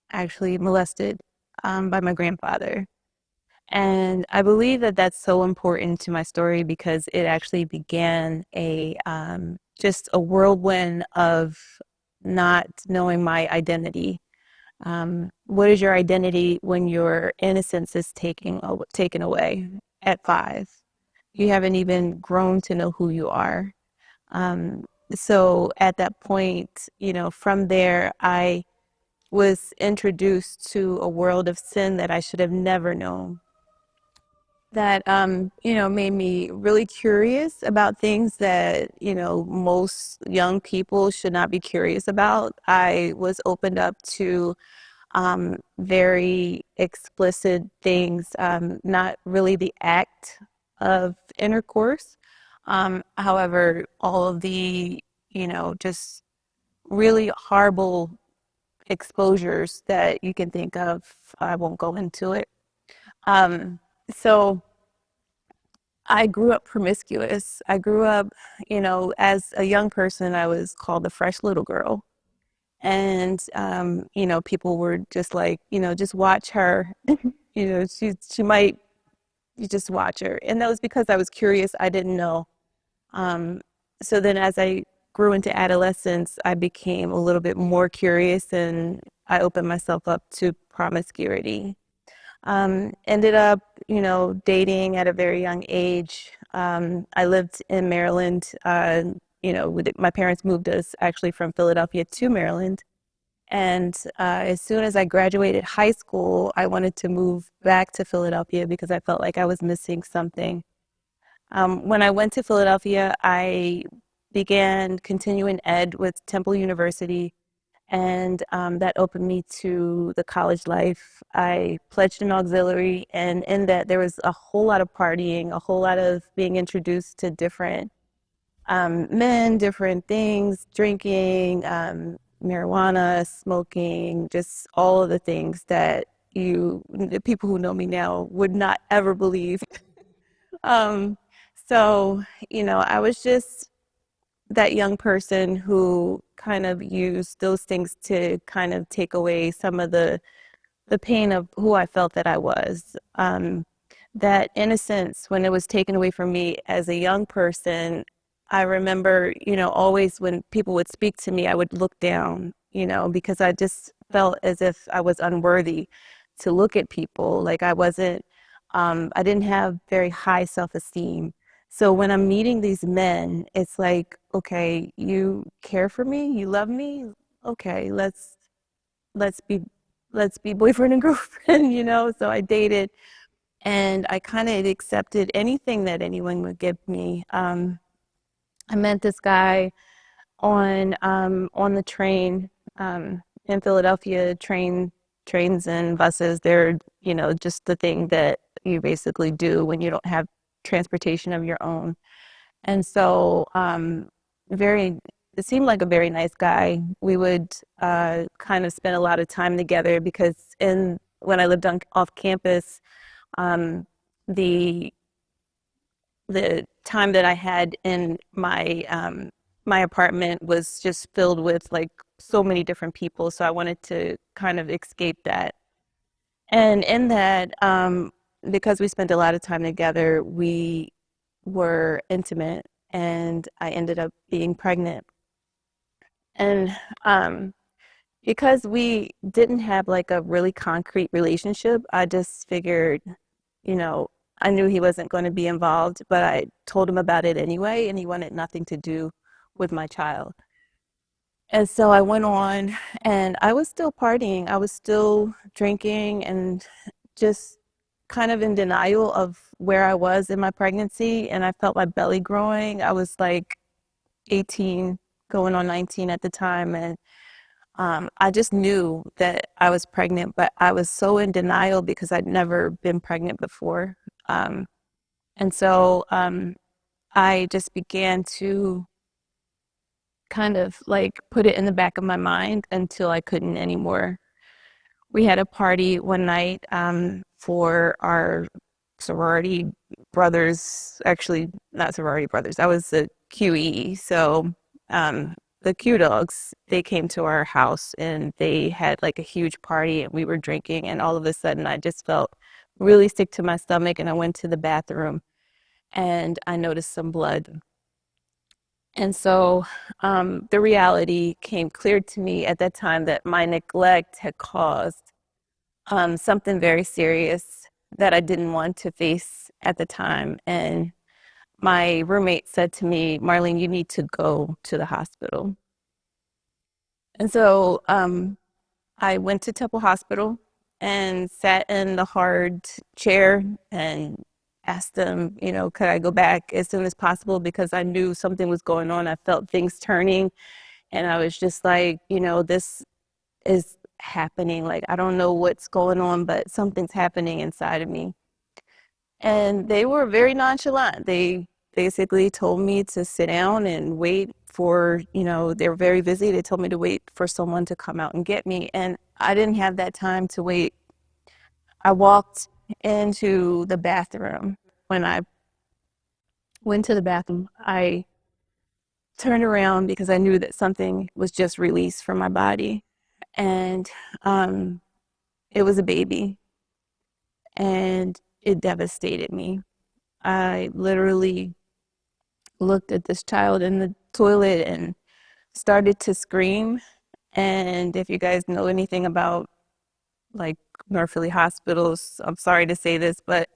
actually molested by my grandfather. And I believe that that's so important to my story because it actually began just a whirlwind of not knowing my identity. What is your identity when your innocence is taken away at 5? You haven't even grown to know who you are. So at that point, from there, I was introduced to a world of sin that I should have never known. That, made me really curious about things that, most young people should not be curious about. I was opened up to very explicit things, not really the act of intercourse. However, all of the, just really horrible exposures that you can think of. I won't go into it. So I grew up promiscuous. I grew up, as a young person, I was called the fresh little girl. And, people were just like, just watch her, she might, you just watch her. And that was because I was curious. I didn't know. So then as I grew into adolescence, I became a little bit more curious and I opened myself up to promiscuity. Ended up, dating at a very young age. I lived in Maryland. My parents moved us actually from Philadelphia to Maryland. And as soon as I graduated high school, I wanted to move back to Philadelphia because I felt like I was missing something. When I went to Philadelphia, I began continuing ed with Temple University, and that opened me to the college life. I pledged an auxiliary, and in that there was a whole lot of partying, a whole lot of being introduced to different men, different things, drinking, marijuana, smoking, just all of the things that the people who know me now would not ever believe. Um, so, I was just that young person who kind of used those things to kind of take away some of the pain of who I felt that I was. That innocence, when it was taken away from me as a young person, I remember, always when people would speak to me, I would look down, because I just felt as if I was unworthy to look at people. Like I didn't have very high self-esteem. So when I'm meeting these men, it's like, okay, you care for me, you love me, okay, let's be let's be boyfriend and girlfriend, So I dated and I kind of accepted anything that anyone would give me. I met this guy on the train in Philadelphia. Trains and buses, they're just the thing that you basically do when you don't have transportation of your own. And so very it seemed like a very nice guy. We would kind of spend a lot of time together because when I lived off campus, um, the the time that I had in my apartment was just filled with like so many different people. So I wanted to kind of escape that. And in that, because we spent a lot of time together, we were intimate, and I ended up being pregnant. And because we didn't have like a really concrete relationship, I just figured, you know, I knew he wasn't going to be involved, but I told him about it anyway, and he wanted nothing to do with my child. And so I went on and I was still partying. I was still drinking and just kind of in denial of where I was in my pregnancy. And I felt my belly growing. I was like 18, going on 19 at the time. And I just knew that I was pregnant, but I was so in denial because I'd never been pregnant before. Um, and so I just began to kind of like put it in the back of my mind until I couldn't anymore. We had a party one night for our sorority brothers, actually not sorority brothers, I was the QE. So the Q dogs, they came to our house and they had like a huge party and we were drinking, and all of a sudden I just felt really sick to my stomach and I went to the bathroom and I noticed some blood. And so the reality came clear to me at that time that my neglect had caused something very serious that I didn't want to face at the time. And my roommate said to me, Marlene, you need to go to the hospital. And so I went to Temple Hospital and sat in the hard chair and asked them, could I go back as soon as possible because I knew something was going on. I felt things turning. And I was just like, this is happening. Like, I don't know what's going on, but something's happening inside of me. And they were very nonchalant. They basically told me to sit down and wait for, they were very busy. They told me to wait for someone to come out and get me. And I didn't have that time to wait. I walked into the bathroom. When I went to the bathroom, I turned around because I knew that something was just released from my body. And it was a baby. And it devastated me. I literally looked at this child in the toilet and started to scream. And if you guys know anything about like North Philly hospitals, I'm sorry to say this, but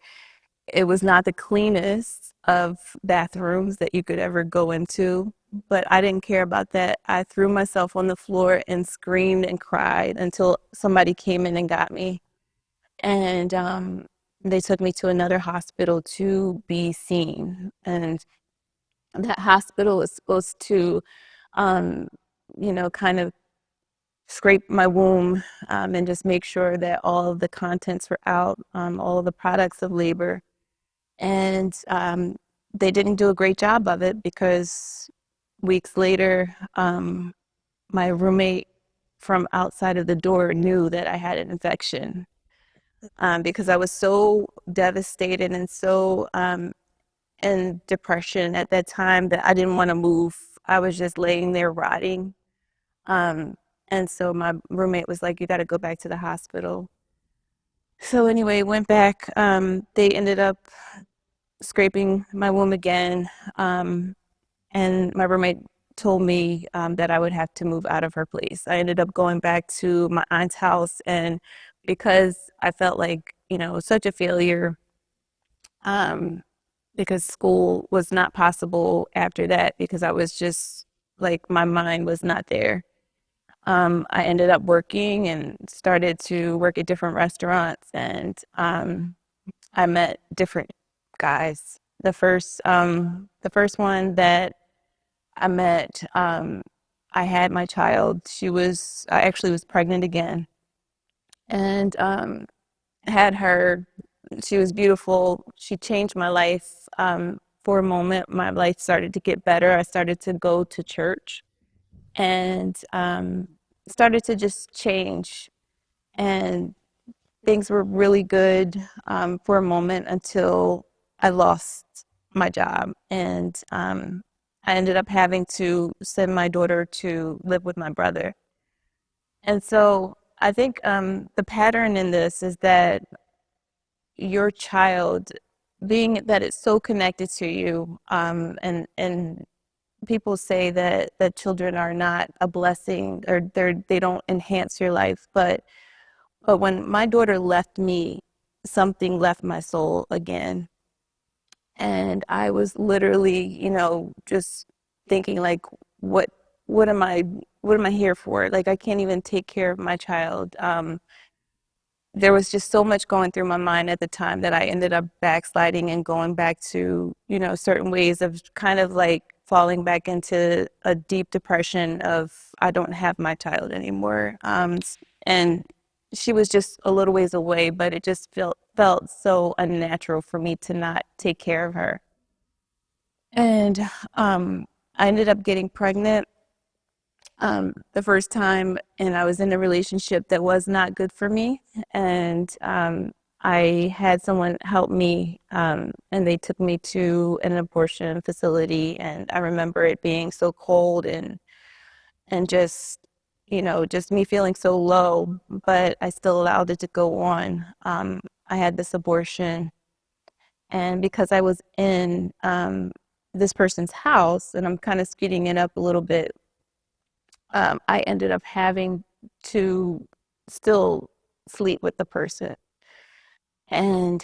it was not the cleanest of bathrooms that you could ever go into. But I didn't care about that. I threw myself on the floor and screamed and cried until somebody came in and got me. And they took me to another hospital to be seen. And that hospital was supposed to, um, kind of scrape my womb and just make sure that all of the contents were out, all of the products of labor. And they didn't do a great job of it because weeks later, my roommate from outside of the door knew that I had an infection, because I was so devastated and so in depression at that time that I didn't want to move. I was just laying there rotting. Um, and so my roommate was like, "You got to go back to the hospital." So anyway, went back. They ended up scraping my womb again. And my roommate told me that I would have to move out of her place. I ended up going back to my aunt's house, and because I felt like, such a failure, um, because school was not possible after that, because I was just like, my mind was not there. I ended up working and started to work at different restaurants, and I met different guys. The first one that I met, I had my child. I actually was pregnant again, and had her. She was beautiful. She changed my life. For a moment, my life started to get better. I started to go to church and started to just change. And things were really good for a moment until I lost my job. And I ended up having to send my daughter to live with my brother. And so I think the pattern in this is that your child, being that it's so connected to you, and people say that children are not a blessing, or they don't enhance your life, but when my daughter left me, something left my soul again. And I was literally, just thinking like, what what am I what am I here for? Like, I can't even take care of my child. There was just so much going through my mind at the time that I ended up backsliding and going back to, certain ways of kind of like falling back into a deep depression of, I don't have my child anymore. And she was just a little ways away, but it just felt so unnatural for me to not take care of her. And I ended up getting pregnant the first time, and I was in a relationship that was not good for me. And I had someone help me, and they took me to an abortion facility. And I remember it being so cold, and just, just me feeling so low, but I still allowed it to go on. I had this abortion, and because I was in this person's house, and I'm kind of speeding it up a little bit, I ended up having to still sleep with the person. And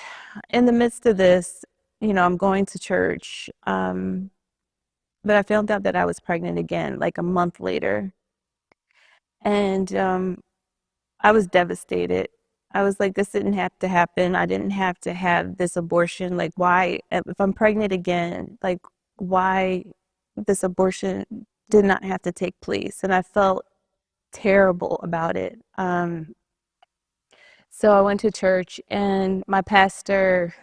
in the midst of this, I'm going to church, but I found out that I was pregnant again, like a month later. And I was devastated. I was like, this didn't have to happen. I didn't have to have this abortion. Like, why, if I'm pregnant again, like, why this abortion did not have to take place? And I felt terrible about it. So I went to church, and my pastor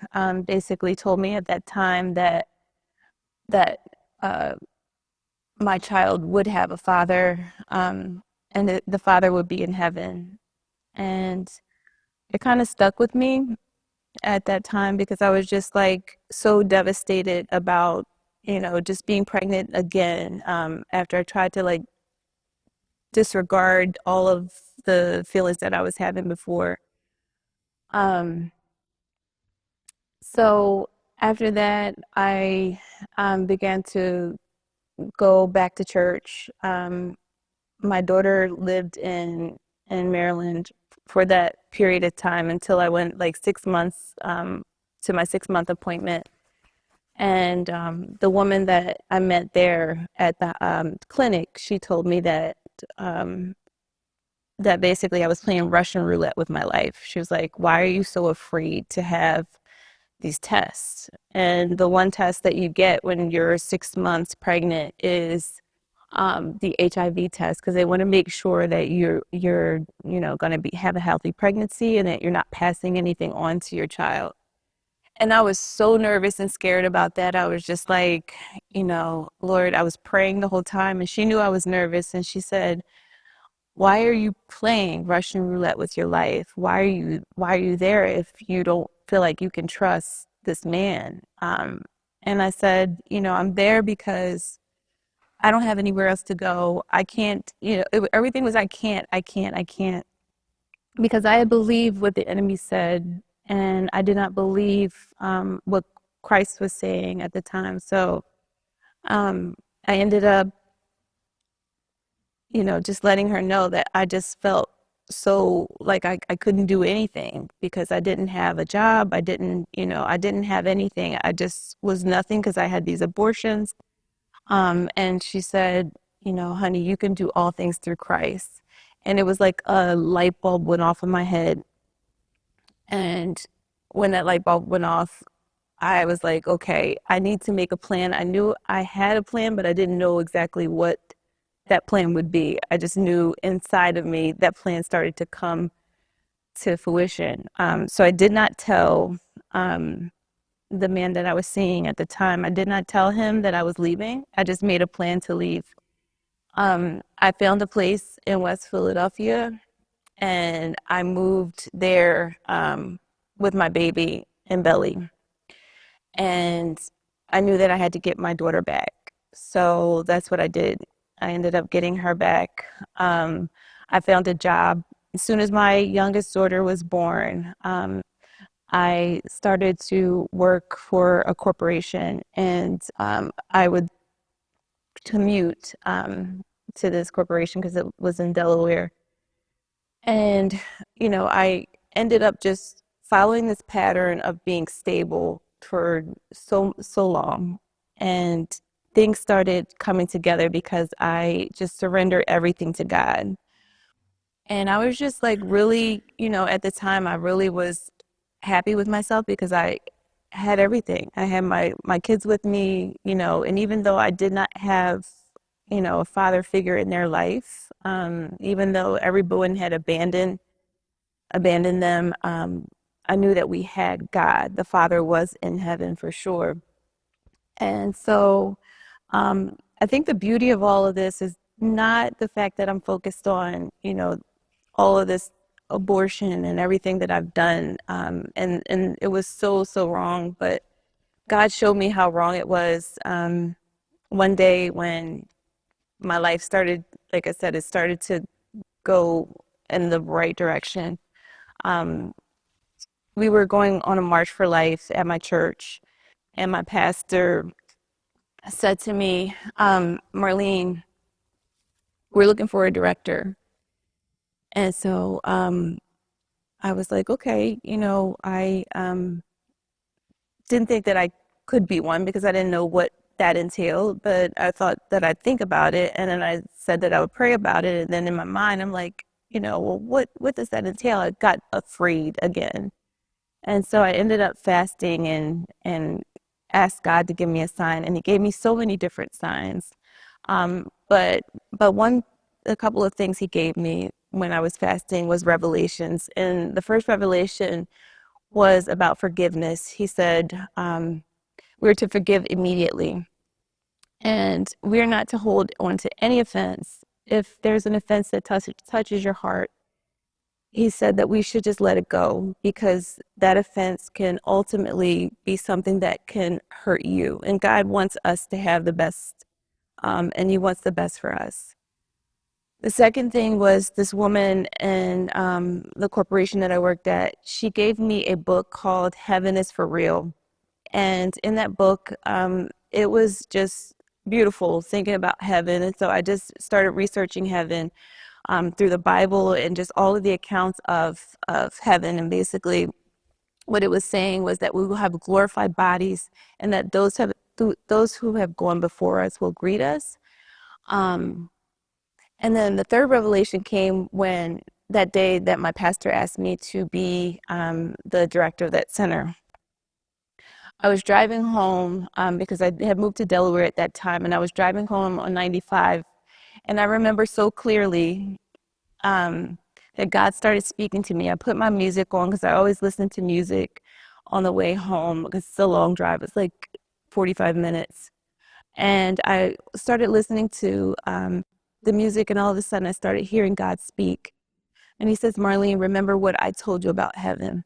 basically told me at that time that uh, my child would have a father, and the father would be in heaven. And it kind of stuck with me at that time, because I was just like so devastated about, just being pregnant again, after I tried to like disregard all of the feelings that I was having before. Um, so after that, I began to go back to church. My daughter lived in Maryland for that period of time until I went like 6 months to my 6-month appointment. And the woman that I met there at the clinic, she told me um, that basically I was playing Russian roulette with my life. She was like, "Why are you so afraid to have these tests?" And the one test that you get when you're 6 months pregnant is the HIV test, because they want to make sure that you're going to have a healthy pregnancy, and that you're not passing anything on to your child. And I was so nervous and scared about that. I was just like, Lord, I was praying the whole time, and she knew I was nervous, and she said, "Why are you playing Russian roulette with your life? Why are you there if you don't feel like you can trust this man?" And I said, I'm there because I don't have anywhere else to go. I can't, everything was I can't, because I had believed what the enemy said, and I did not believe what Christ was saying at the time. So I ended up, just letting her know that I just felt so like I couldn't do anything because I didn't have a job. I didn't have anything. I just was nothing because I had these abortions. And she said, honey, you can do all things through Christ. And it was like a light bulb went off in my head. And when that light bulb went off, I was like, okay, I need to make a plan. I knew I had a plan, but I didn't know exactly what that plan would be. I just knew inside of me that plan started to come to fruition. So I did not tell the man that I was seeing at the time. I did not tell him that I was leaving. I just made a plan to leave. I found a place in West Philadelphia, and I moved there with my baby in belly. And I knew that I had to get my daughter back. So that's what I did. I ended up getting her back. I found a job. As soon as my youngest daughter was born, I started to work for a corporation, and I would commute to this corporation because it was in Delaware. And, I ended up just following this pattern of being stable for so long. And things started coming together because I just surrendered everything to God. And I was just like really, at the time I really was happy with myself because I had everything. I had my kids with me, and even though I did not have, a father figure in their life, even though everyone had abandoned them, I knew that we had God. The Father was in heaven for sure. And so I think the beauty of all of this is not the fact that I'm focused on, all of this abortion and everything that I've done. And it was so wrong, but God showed me how wrong it was. One day when my life started, like I said, it started to go in the right direction. Um, we were going on a March for Life at my church, and my pastor said to me, Marlene, we're looking for a director. And so I was like, okay, I didn't think that I could be one because I didn't know what that entailed, but I thought that I'd think about it. And then I said that I would pray about it. And then in my mind, I'm like, well, what does that entail? I got afraid again. And so I ended up fasting and asked God to give me a sign, and He gave me so many different signs. But a couple of things He gave me when I was fasting was revelations, and the first revelation was about forgiveness. He said we're to forgive immediately, and we're not to hold on to any offense. If there's an offense that touches your heart, he said that we should just let it go because that offense can ultimately be something that can hurt you. And God wants us to have the best, and He wants the best for us. The second thing was this woman in the corporation that I worked at. She gave me a book called Heaven is for Real. And in that book, it was just beautiful thinking about heaven. And so I just started researching heaven through the Bible and just all of the accounts of heaven. And basically what it was saying was that we will have glorified bodies, and that those who have gone before us will greet us. And then the third revelation came when that day that my pastor asked me to be the director of that center. I was driving home because I had moved to Delaware at that time, and I was driving home on 95. And I remember so clearly that God started speaking to me. I put my music on because I always listen to music on the way home because it's a long drive. It's like 45 minutes. And I started listening to the music, and all of a sudden I started hearing God speak. And he says, Marlene, remember what I told you about heaven?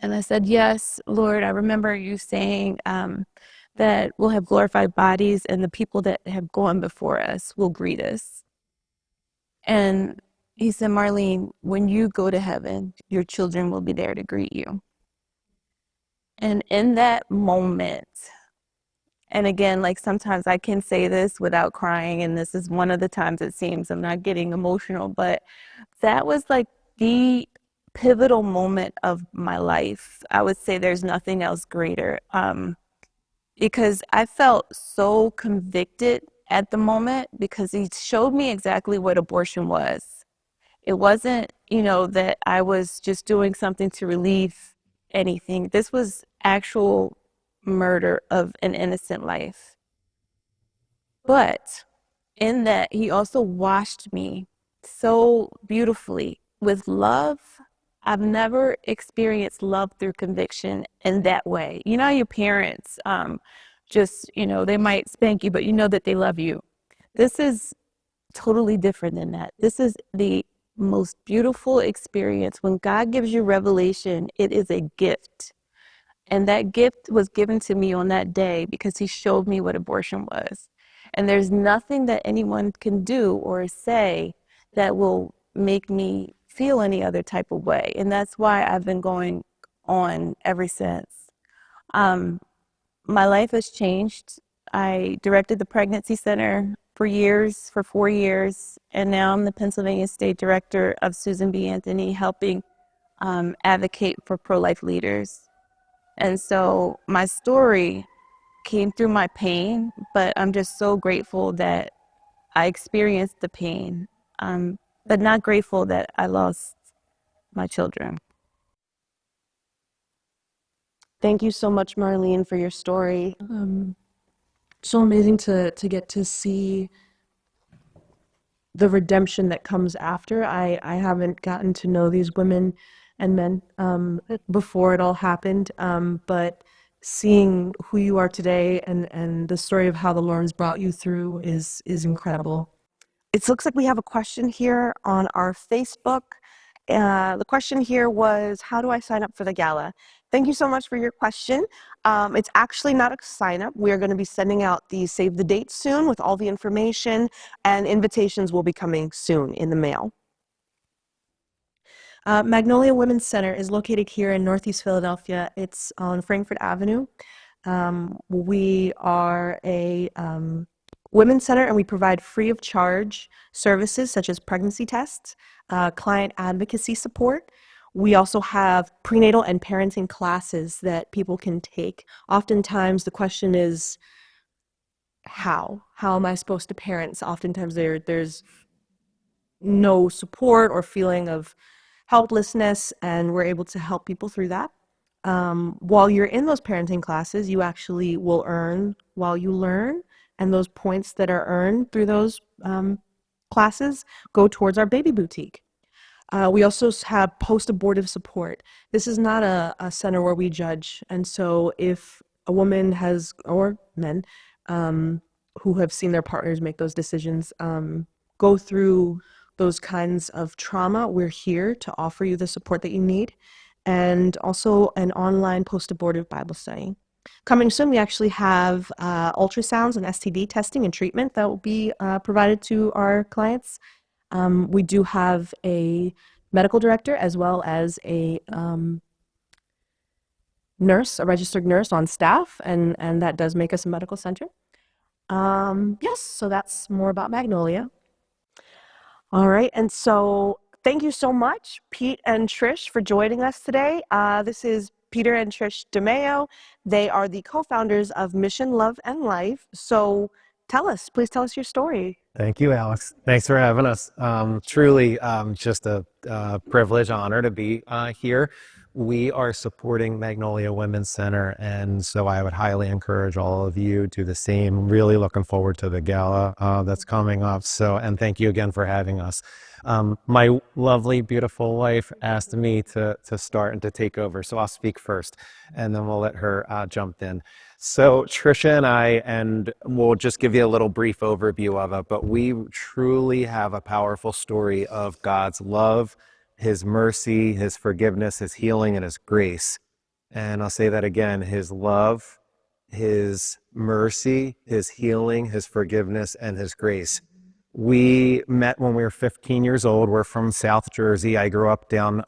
And I said, yes, Lord, I remember you saying that we'll have glorified bodies and the people that have gone before us will greet us. And he said, Marlene, when you go to heaven, your children will be there to greet you. And in that moment, and again, like sometimes I can say this without crying, and this is one of the times it seems I'm not getting emotional, but that was like the pivotal moment of my life. I would say there's nothing else greater, because I felt so convicted at the moment because he showed me exactly what abortion was. It wasn't, that I was just doing something to relieve anything. This was actual murder of an innocent life. But in that, he also washed me so beautifully with love. I've never experienced love through conviction in that way. Your parents just, they might spank you, but you know that they love you. This is totally different than that. This is the most beautiful experience. When God gives you revelation, it is a gift. And that gift was given to me on that day because he showed me what abortion was. And there's nothing that anyone can do or say that will make me feel any other type of way. And that's why I've been going on ever since. My life has changed. I directed the pregnancy center for 4 years, and now I'm the Pennsylvania State Director of Susan B. Anthony, helping advocate for pro-life leaders. And so my story came through my pain, but I'm just so grateful that I experienced the pain, but not grateful that I lost my children. Thank you so much, Marlene, for your story. So amazing to get to see the redemption that comes after. I haven't gotten to know these women and men before it all happened, but seeing who you are today and the story of how the Lord's brought you through is incredible. It looks like we have a question here on our Facebook. The question here was, how do I sign up for the gala? Thank you so much for your question. It's actually not a sign up. We're going to be sending out the save the date soon with all the information, and invitations will be coming soon in the mail. Magnolia Women's Center is located here in Northeast Philadelphia. It's on Frankfurt Avenue. We are a women's center, and we provide free of charge services such as pregnancy tests, client advocacy support. We also have prenatal and parenting classes that people can take. Oftentimes the question is, how am I supposed to parent? So oftentimes there's no support or feeling of helplessness, and we're able to help people through that. While you're in those parenting classes, you actually will earn while you learn, and those points that are earned through those classes go towards our baby boutique. We also have post-abortive support. This is not a center where we judge, and so if a woman has, or men, who have seen their partners make those decisions, go through those kinds of trauma, we're here to offer you the support that you need, and also an online post-abortive Bible study. Coming soon, we actually have ultrasounds and STD testing and treatment that will be provided to our clients. We do have a medical director as well as a nurse, a registered nurse on staff, and that does make us a medical center. Yes, so that's more about Magnolia. All right, and so thank you so much, Pete and Trish, for joining us today. This is Peter and Trish DeMeo. They are the co-founders of Mission Love and Life. So please tell us your story. Thank you, Alex. Thanks for having us. Truly just a privilege, honor to be here we are supporting Magnolia Women's Center, and so I would highly encourage all of you to do the same. Really looking forward to the gala that's coming up. So, and thank you again for having us. My lovely, beautiful wife asked me to start and to take over, so I'll speak first, and then we'll let her jump in. So Trisha and I, and we'll just give you a little brief overview of it, but we truly have a powerful story of God's love, his mercy, his forgiveness, his healing, and his grace. And I'll say that again, his love, his mercy, his healing, his forgiveness, and his grace. We met when we were 15 years old. We're from South Jersey. I grew up down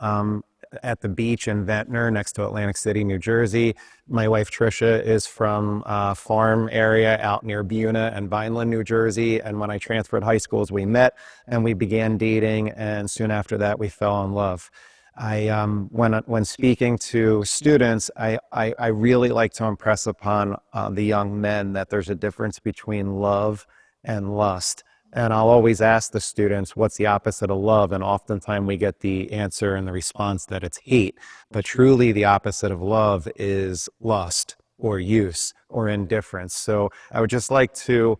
at the beach in Ventnor next to Atlantic City, New Jersey. My wife Trisha is from a farm area out near Buna and Vineland, New Jersey. And when I transferred high schools, we met and we began dating. And soon after that, we fell in love. When speaking to students, I really like to impress upon the young men that there's a difference between love and lust. And I'll always ask the students, what's the opposite of love? And oftentimes we get the answer and the response that it's hate. But truly the opposite of love is lust or use or indifference. So I would just like to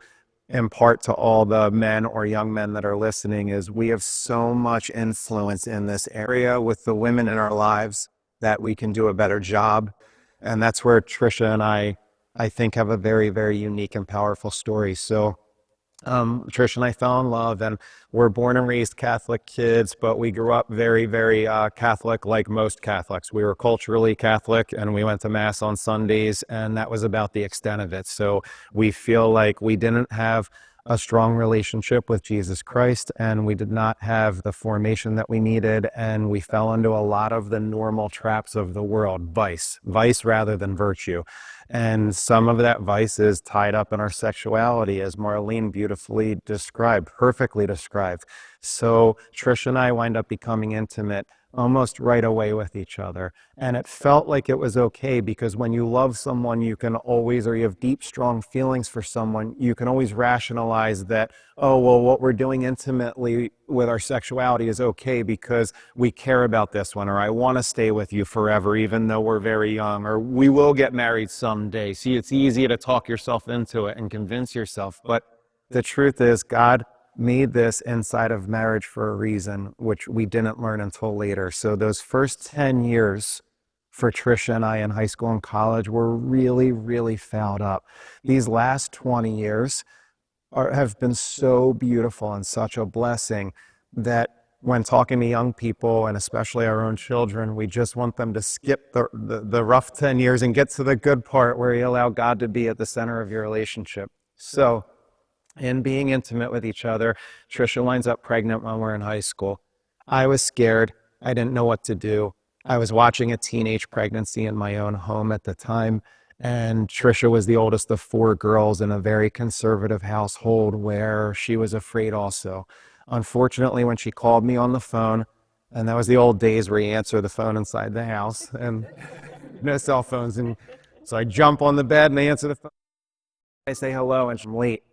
impart to all the men or young men that are listening is we have so much influence in this area with the women in our lives that we can do a better job. And that's where Trisha and I think have a very, very unique and powerful story. So Trish and I fell in love, and we're born and raised Catholic kids, but we grew up very, very Catholic, like most Catholics. We were culturally Catholic, and we went to Mass on Sundays, and that was about the extent of it. So we feel like we didn't have a strong relationship with Jesus Christ, and we did not have the formation that we needed, and we fell into a lot of the normal traps of the world, vice rather than virtue. And some of that vice is tied up in our sexuality, as Marlene beautifully described, perfectly described. So Trish and I wind up becoming intimate almost right away with each other. And it felt like it was okay because when you love someone, you can always, or you have deep, strong feelings for someone, you can always rationalize that, oh, well, what we're doing intimately with our sexuality is okay because we care about this one, or I want to stay with you forever, even though we're very young, or we will get married someday. See, it's easy to talk yourself into it and convince yourself. But the truth is, God made this inside of marriage for a reason, which we didn't learn until later. So those first 10 years for Trisha and I in high school and college were really, really fouled up. These last 20 years have been so beautiful and such a blessing that when talking to young people, and especially our own children, we just want them to skip the rough 10 years and get to the good part where you allow God to be at the center of your relationship. So in being intimate with each other, Trisha winds up pregnant when we're in high school. I was scared. I didn't know what to do. I was watching a teenage pregnancy in my own home at the time, and Trisha was the oldest of 4 girls in a very conservative household where she was afraid also. Unfortunately, when she called me on the phone, and that was the old days where you answer the phone inside the house, and no cell phones, and so I jump on the bed and I answer the phone. I say hello, and I'm late.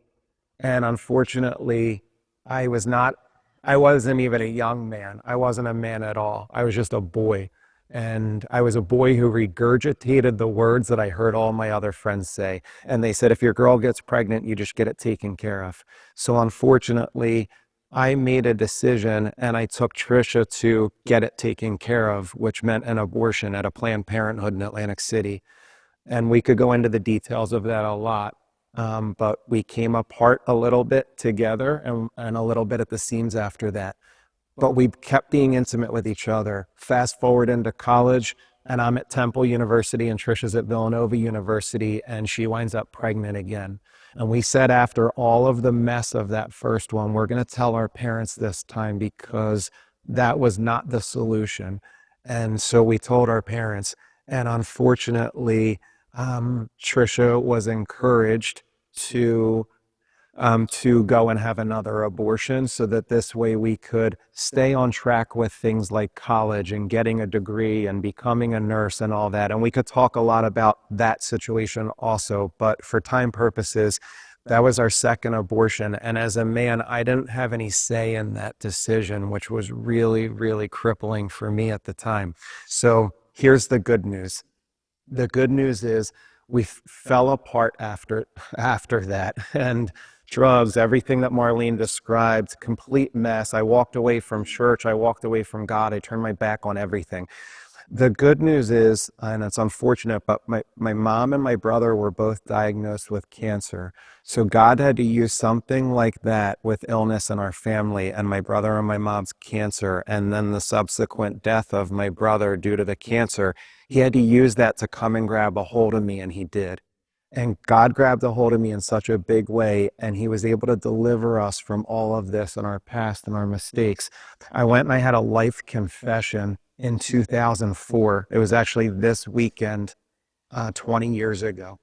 And unfortunately, I wasn't even a young man. I wasn't a man at all. I was just a boy. And I was a boy who regurgitated the words that I heard all my other friends say. And they said, if your girl gets pregnant, you just get it taken care of. So unfortunately, I made a decision and I took Trisha to get it taken care of, which meant an abortion at a Planned Parenthood in Atlantic City. And we could go into the details of that a lot. But we came apart a little bit together and a little bit at the seams after that. But we kept being intimate with each other. Fast forward into college, and I'm at Temple University, and Trisha's at Villanova University, and she winds up pregnant again. And we said after all of the mess of that first one, we're going to tell our parents this time because that was not the solution. And so we told our parents, and unfortunately, Trisha was encouraged to go and have another abortion so that this way we could stay on track with things like college and getting a degree and becoming a nurse and all that. And we could talk a lot about that situation also, but for time purposes, that was our second abortion. And as a man, I didn't have any say in that decision, which was really, really crippling for me at the time. So Here's the good news. The good news is we fell apart after that, and drugs, everything that Marlene described, complete mess. I walked away from church. I walked away from God. I turned my back on everything. The good news is, and it's unfortunate, but my mom and my brother were both diagnosed with cancer. So God had to use something like that with illness in our family, and my brother and my mom's cancer, and then the subsequent death of my brother due to the cancer. He had to use that to come and grab a hold of me, and he did. And God grabbed a hold of me in such a big way, and he was able to deliver us from all of this and our past and our mistakes. I went and I had a life confession in 2004. It was actually this weekend, 20 years ago.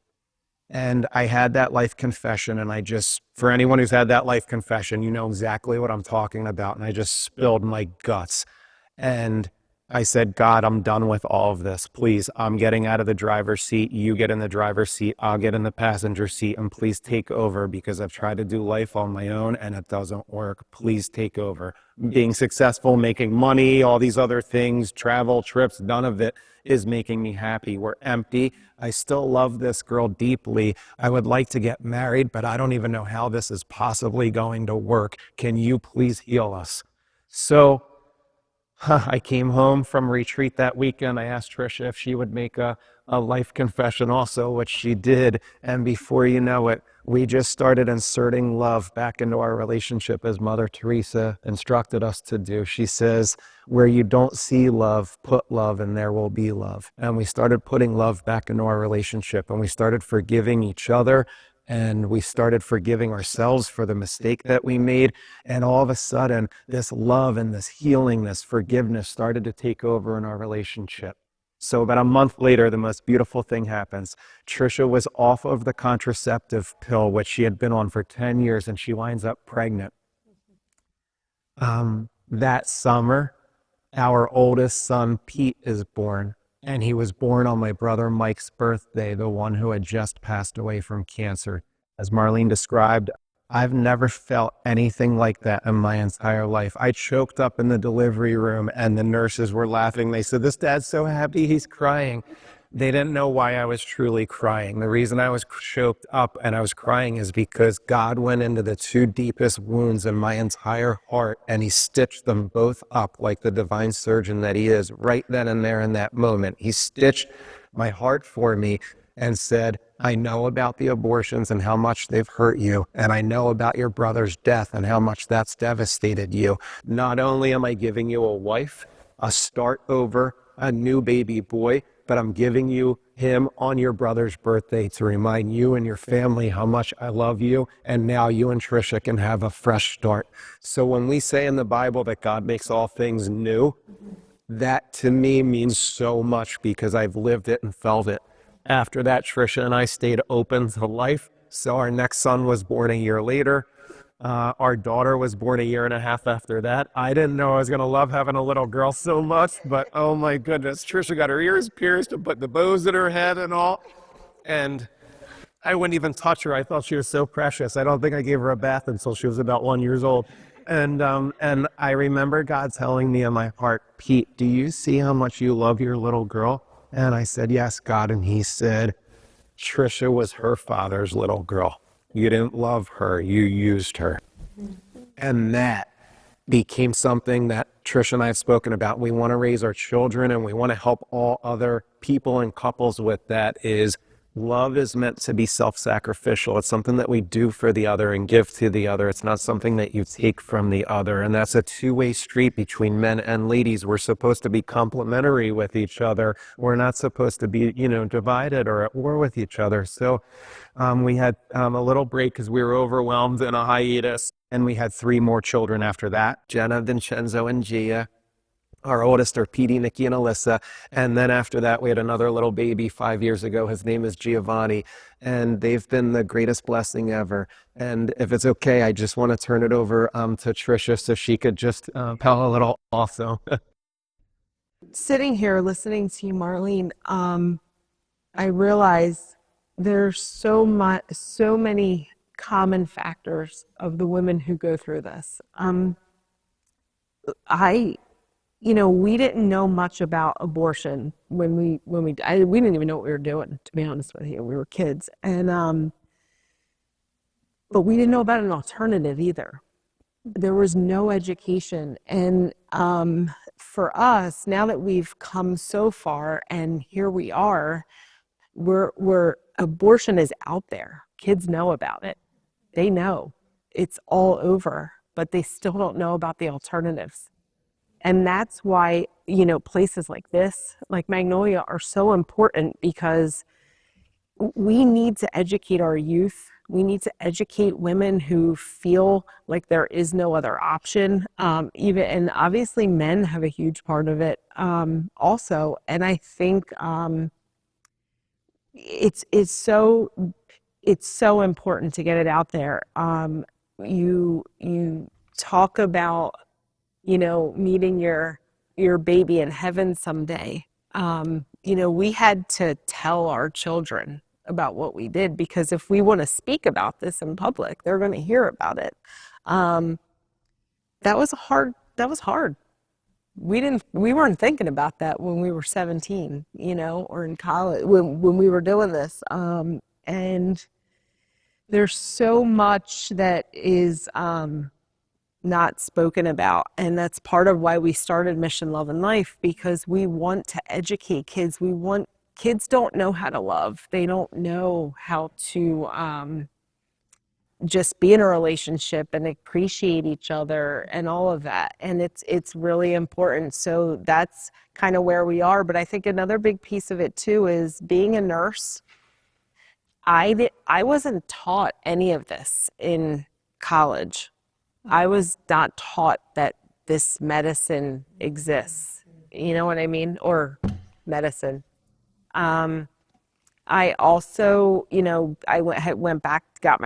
And I had that life confession, and I just, for anyone who's had that life confession, you know exactly what I'm talking about. And I just spilled my guts. And I said, God, I'm done with all of this. Please, I'm getting out of the driver's seat. You get in the driver's seat. I'll get in the passenger seat, and please take over, because I've tried to do life on my own and it doesn't work. Please take over. Being successful, making money, all these other things, travel, trips, none of it is making me happy. We're empty. I still love this girl deeply. I would like to get married, but I don't even know how this is possibly going to work. Can you please heal us? So I came home from retreat that weekend. I asked Trisha if she would make a life confession also, which she did. And before you know it, we just started inserting love back into our relationship as Mother Teresa instructed us to do. She says, where you don't see love, put love, and there will be love. And we started putting love back into our relationship, and we started forgiving each other, and we started forgiving ourselves for the mistake that we made. And all of a sudden, this love and this healing, this forgiveness started to take over in our relationship. So about a month later, the most beautiful thing happens. Trisha was off of the contraceptive pill, which she had been on for 10 years, and she winds up pregnant. That summer, our oldest son, Pete, is born. And he was born on my brother Mike's birthday, the one who had just passed away from cancer. As Marlene described, I've never felt anything like that in my entire life. I choked up in the delivery room, and the nurses were laughing. They said, this dad's so happy he's crying. They didn't know why I was truly crying. The reason I was choked up and I was crying is because God went into the two deepest wounds in my entire heart, and he stitched them both up like the divine surgeon that he is right then and there in that moment. He stitched my heart for me and said, I know about the abortions and how much they've hurt you, and I know about your brother's death and how much that's devastated you. Not only am I giving you a wife, a start over, a new baby boy, but I'm giving you him on your brother's birthday to remind you and your family how much I love you, and now you and Trisha can have a fresh start. So when we say in the Bible that God makes all things new, that to me means so much, because I've lived it and felt it. After that, Trisha and I stayed open to life. So our next son was born a year later. Our daughter was born a year and a half after that. I didn't know I was going to love having a little girl so much, but oh my goodness, Trisha got her ears pierced and put the bows in her head and all. And I wouldn't even touch her. I thought she was so precious. I don't think I gave her a bath until she was about 1 year old. And I remember God telling me in my heart, Pete, do you see how much you love your little girl? And I said, yes, God. And he said, Trisha was her father's little girl. You didn't love her, you used her. And that became something that Trisha and I have spoken about. We want to raise our children, and we want to help all other people and couples with that. Is love is meant to be self-sacrificial. It's something that we do for the other and give to the other. It's not something that you take from the other. And that's a two-way street between men and ladies. We're supposed to be complementary with each other. We're not supposed to be, divided or at war with each other. So we had a little break because we were overwhelmed in a hiatus. And we had 3 more children after that: Jenna, Vincenzo, and Gia. Our oldest are Petey, Nikki, and Alyssa. And then after that, we had another little baby 5 years ago. His name is Giovanni. And they've been the greatest blessing ever. And if it's okay, I just want to turn it over to Trisha so she could just tell a little also. Sitting here listening to you, Marlene, I realize there's so many common factors of the women who go through this. I we didn't know much about abortion we didn't even know what we were doing, to be honest with you. We were kids, and but we didn't know about an alternative either. There was no education, and for us, now that we've come so far, and here we are, we're abortion is out there. Kids know about it. They know it's all over, but they still don't know about the alternatives. And that's why, places like this, like Magnolia, are so important, because we need to educate our youth. We need to educate women who feel like there is no other option. And obviously men have a huge part of it, also. And I think it's so important to get it out there. You talk about, meeting your baby in heaven someday. We had to tell our children about what we did, because if we want to speak about this in public, they're going to hear about it. That was hard. We weren't thinking about that when we were 17, or in college when we were doing this. And there's so much that is not spoken about, and that's part of why we started Mission Love and Life, because we want to educate kids. Kids don't know how to love. They don't know how to just be in a relationship and appreciate each other and all of that. And it's really important. So that's kind of where we are. But I think another big piece of it too is being a nurse. I wasn't taught any of this in college. I was not taught that this medicine exists. You know what I mean? Or medicine. I also, I went back, got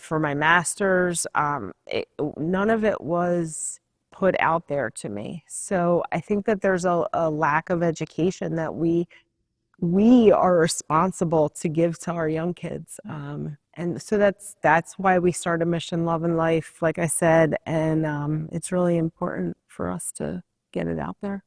for my master's. None of it was put out there to me. So I think that there's a lack of education that we are responsible to give to our young kids. And so that's why we started Mission Love and Life, like I said, and it's really important for us to get it out there.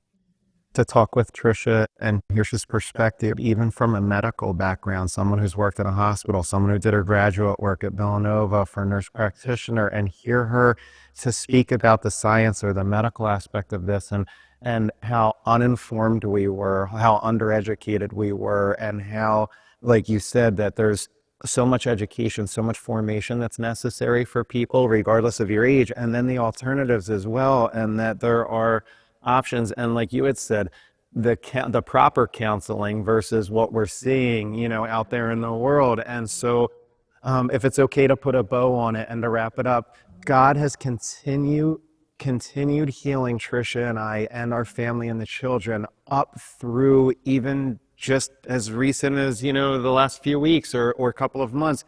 To talk with Trisha and hear his perspective, even from a medical background, someone who's worked in a hospital, someone who did her graduate work at Villanova for a nurse practitioner, and hear her to speak about the science or the medical aspect of this, and how uninformed we were, how undereducated we were, and how, like you said, that there's so much education, so much formation that's necessary for people, regardless of your age, and then the alternatives as well, and that there are options. And like you had said, the proper counseling versus what we're seeing, out there in the world. And so if it's okay to put a bow on it and to wrap it up, God has continued healing Trisha and I and our family and the children up through even just as recent as, the last few weeks or a couple of months.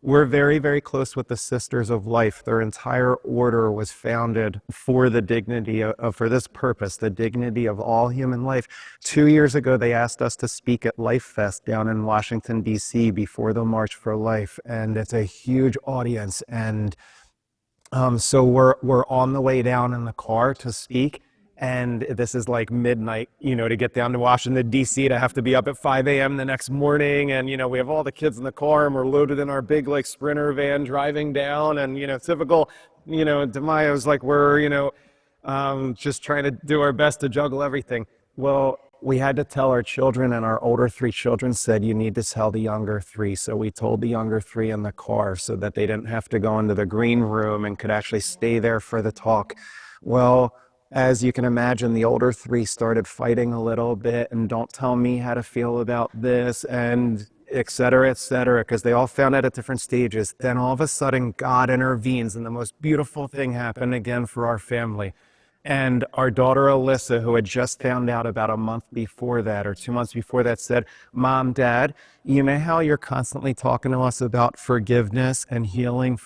We're very, very close with the Sisters of Life. Their entire order was founded for the dignity for this purpose, the dignity of all human life. 2 years ago, they asked us to speak at Life Fest down in Washington, D.C. before the March for Life. And it's a huge audience. And so we're on the way down in the car to speak. And this is like midnight, to get down to Washington, D.C., to have to be up at 5 a.m. the next morning. And, we have all the kids in the car and we're loaded in our big, Sprinter van driving down. And, typical, DeMaio's like, we're, just trying to do our best to juggle everything. Well, we had to tell our children, and our older 3 children said, you need to tell the younger 3. So we told the younger 3 in the car so that they didn't have to go into the green room and could actually stay there for the talk. Well, as you can imagine, the older 3 started fighting a little bit and don't tell me how to feel about this and et cetera, because they all found out at different stages. Then all of a sudden, God intervenes and the most beautiful thing happened again for our family. And our daughter Alyssa, who had just found out about a month before that or 2 months before that, said, Mom, Dad, you know how you're constantly talking to us about forgiveness and healing?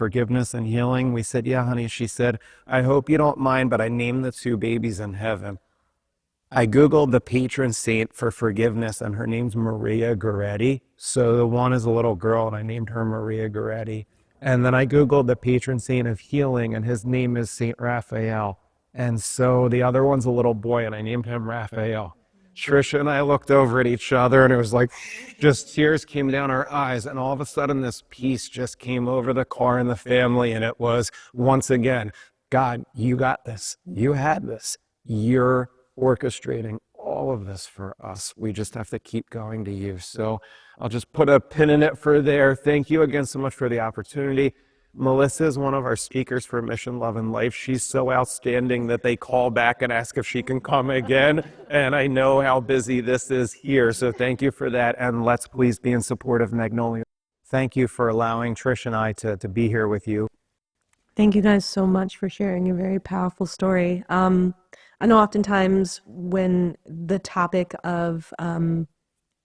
We said, yeah, honey. She said, I hope you don't mind, but I named the 2 babies in heaven. I Googled the patron saint for forgiveness, and her name's Maria Goretti. So the one is a little girl, and I named her Maria Goretti. And then I Googled the patron saint of healing, and his name is Saint Raphael. And so the other one's a little boy, and I named him Raphael. Trisha and I looked over at each other, and it was like just tears came down our eyes. And all of a sudden, this peace just came over the car and the family. And it was once again, God, you got this. You had this. You're orchestrating all of this for us. We just have to keep going to you. So I'll just put a pin in it for there. Thank you again so much for the opportunity. Melissa is one of our speakers for Mission Love and Life. She's so outstanding that they call back and ask if she can come again. And I know how busy this is here. So thank you for that. And let's please be in support of Magnolia. Thank you for allowing Trish and I to be here with you. Thank you guys so much for sharing your very powerful story. I know oftentimes when the topic of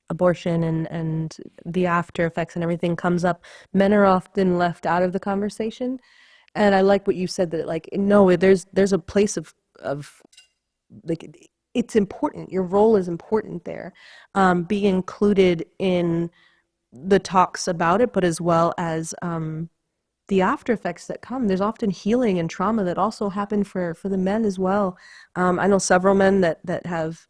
abortion and the after effects and everything comes up, men are often left out of the conversation. And I like what you said, that like, no, there's a place of like, it's important. Your role is important there. Be included in the talks about it, but as well as the after effects that come. There's often healing and trauma that also happen for the men as well. I know several men that have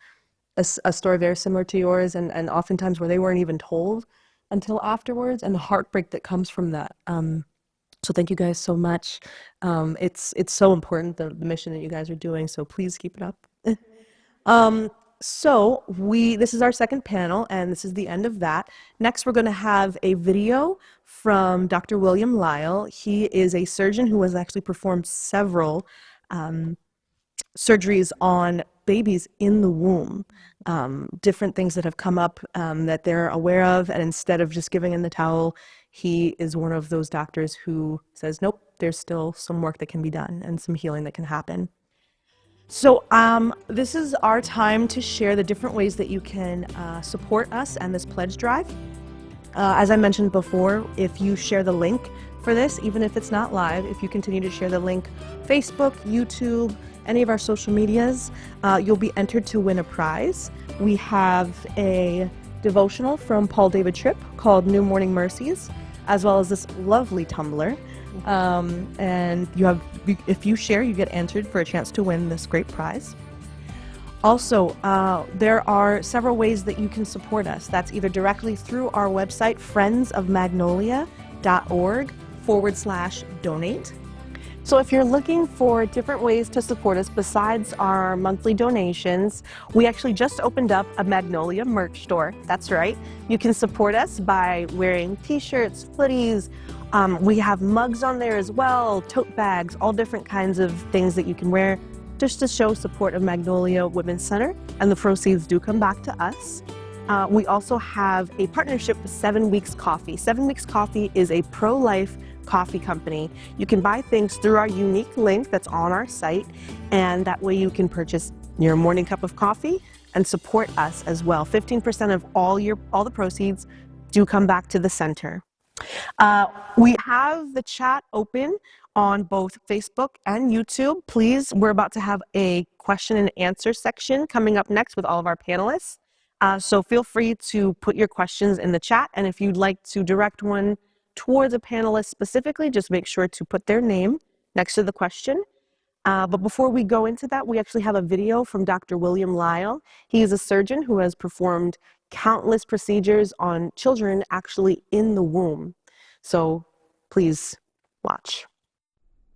a story very similar to yours, and oftentimes where they weren't even told until afterwards, and the heartbreak that comes from that. So thank you guys so much. It's so important, the mission that you guys are doing, so please keep it up. So this is our second panel, and this is the end of that. Next, we're going to have a video from Dr. William Lyle. He is a surgeon who has actually performed several surgeries on babies in the womb, different things that have come up that they're aware of, and instead of just giving in the towel, he is one of those doctors who says, nope, there's still some work that can be done and some healing that can happen. So this is our time to share the different ways that you can support us and this pledge drive. As I mentioned before, if you share the link for this, even if it's not live, if you continue to share the link, Facebook, YouTube, any of our social medias, you'll be entered to win a prize. We have a devotional from Paul David Tripp called New Morning Mercies, as well as this lovely tumbler. And if you share, you get entered for a chance to win this great prize. Also, there are several ways that you can support us. That's either directly through our website, friendsofmagnolia.org/donate. So if you're looking for different ways to support us besides our monthly donations, we actually just opened up a Magnolia merch store. That's right. You can support us by wearing t-shirts, hoodies. We have mugs on there as well, tote bags, all different kinds of things that you can wear just to show support of Magnolia Women's Center, and the proceeds do come back to us. We also have a partnership with 7 Weeks Coffee. 7 Weeks Coffee is a pro-life coffee company. You can buy things through our unique link that's on our site, and that way you can purchase your morning cup of coffee and support us as well. 15% of all the proceeds do come back to the center. We have the chat open on both Facebook and YouTube. Please, we're about to have a question and answer section coming up next with all of our panelists. So feel free to put your questions in the chat, and if you'd like to direct one towards a panelist specifically, just make sure to put their name next to the question. But before we go into that, we actually have a video from Dr. William Lyle. He is a surgeon who has performed countless procedures on children actually in the womb. So please watch.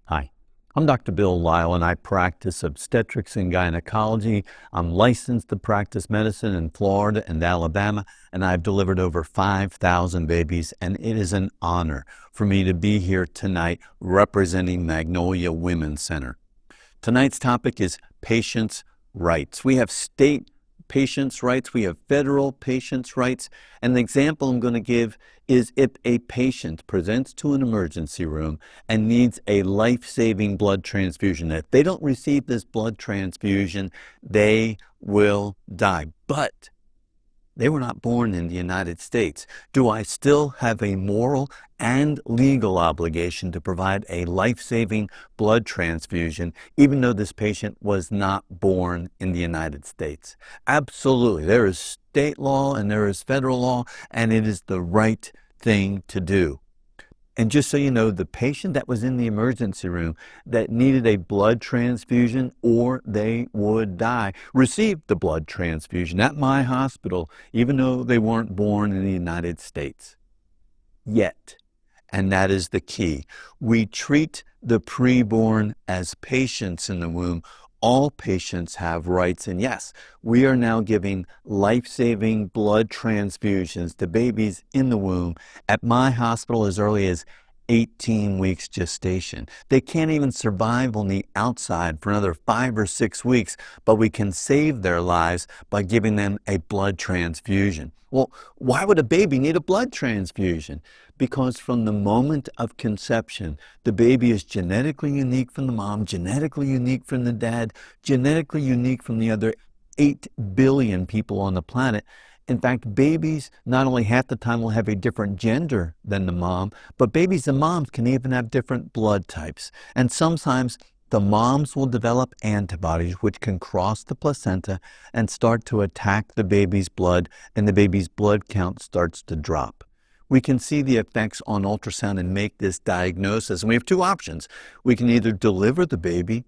Hi, I'm Dr. Bill Lyle, and I practice obstetrics and gynecology. I'm licensed to practice medicine in Florida and Alabama, and I've delivered over 5,000 babies, and it is an honor for me to be here tonight representing Magnolia Women's Center. Tonight's topic is patients' rights. We have state patients' rights, we have federal patients' rights, and the example I'm going to give is if a patient presents to an emergency room and needs a life-saving blood transfusion. If they don't receive this blood transfusion, they will die. But they were not born in the United States. Do I still have a moral and legal obligation to provide a life-saving blood transfusion, even though this patient was not born in the United States? Absolutely. There is state law and there is federal law, and it is the right thing to do. And just so you know, the patient that was in the emergency room that needed a blood transfusion or they would die received the blood transfusion at my hospital, even though they weren't born in the United States yet. And that is the key. We treat the preborn as patients in the womb. All patients have rights. And yes, we are now giving life-saving blood transfusions to babies in the womb at my hospital as early as 18 weeks gestation. They can't even survive on the outside for another 5 or 6 weeks, but we can save their lives by giving them a blood transfusion. Well, why would a baby need a blood transfusion? Because from the moment of conception, the baby is genetically unique from the mom, genetically unique from the dad, genetically unique from the other 8 billion people on the planet. In fact, babies not only half the time will have a different gender than the mom, but babies and moms can even have different blood types. And sometimes the moms will develop antibodies which can cross the placenta and start to attack the baby's blood, and the baby's blood count starts to drop. We can see the effects on ultrasound and make this diagnosis. And we have 2 options. We can either deliver the baby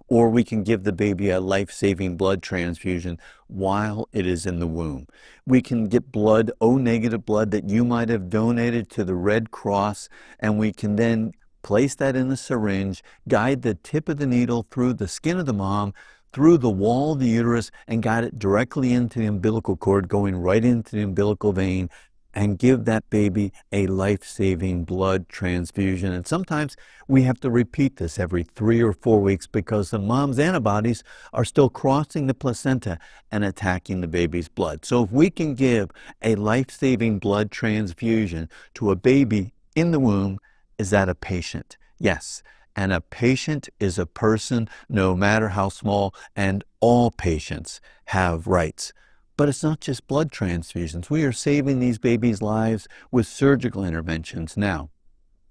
or we can give the baby a life-saving blood transfusion while it is in the womb. We can get blood, O-negative blood that you might have donated to the Red Cross, and we can then place that in a syringe, guide the tip of the needle through the skin of the mom, through the wall of the uterus, and guide it directly into the umbilical cord, going right into the umbilical vein, and give that baby a life-saving blood transfusion. And sometimes we have to repeat this every 3 or 4 weeks because the mom's antibodies are still crossing the placenta and attacking the baby's blood. So if we can give a life-saving blood transfusion to a baby in the womb, is that a patient? Yes. And a patient is a person, no matter how small, and all patients have rights. But it's not just blood transfusions. We are saving these babies' lives with surgical interventions now.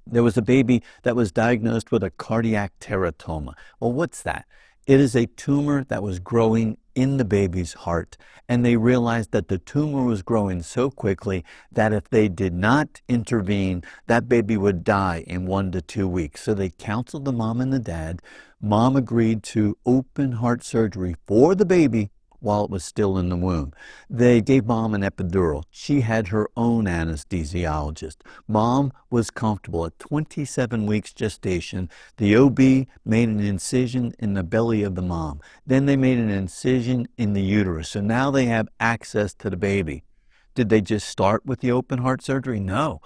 There was a baby that was diagnosed with a cardiac teratoma. Well, what's that? It is a tumor that was growing in the baby's heart, and they realized that the tumor was growing so quickly that if they did not intervene, that baby would die in 1 to 2 weeks. So they counseled the mom and the dad. Mom agreed to open heart surgery for the baby while it was still in the womb. They gave mom an epidural. She had her own anesthesiologist. Mom was comfortable. At 27 weeks gestation, the OB made an incision in the belly of the mom. Then they made an incision in the uterus. So now they have access to the baby. Did they just start with the open heart surgery? No.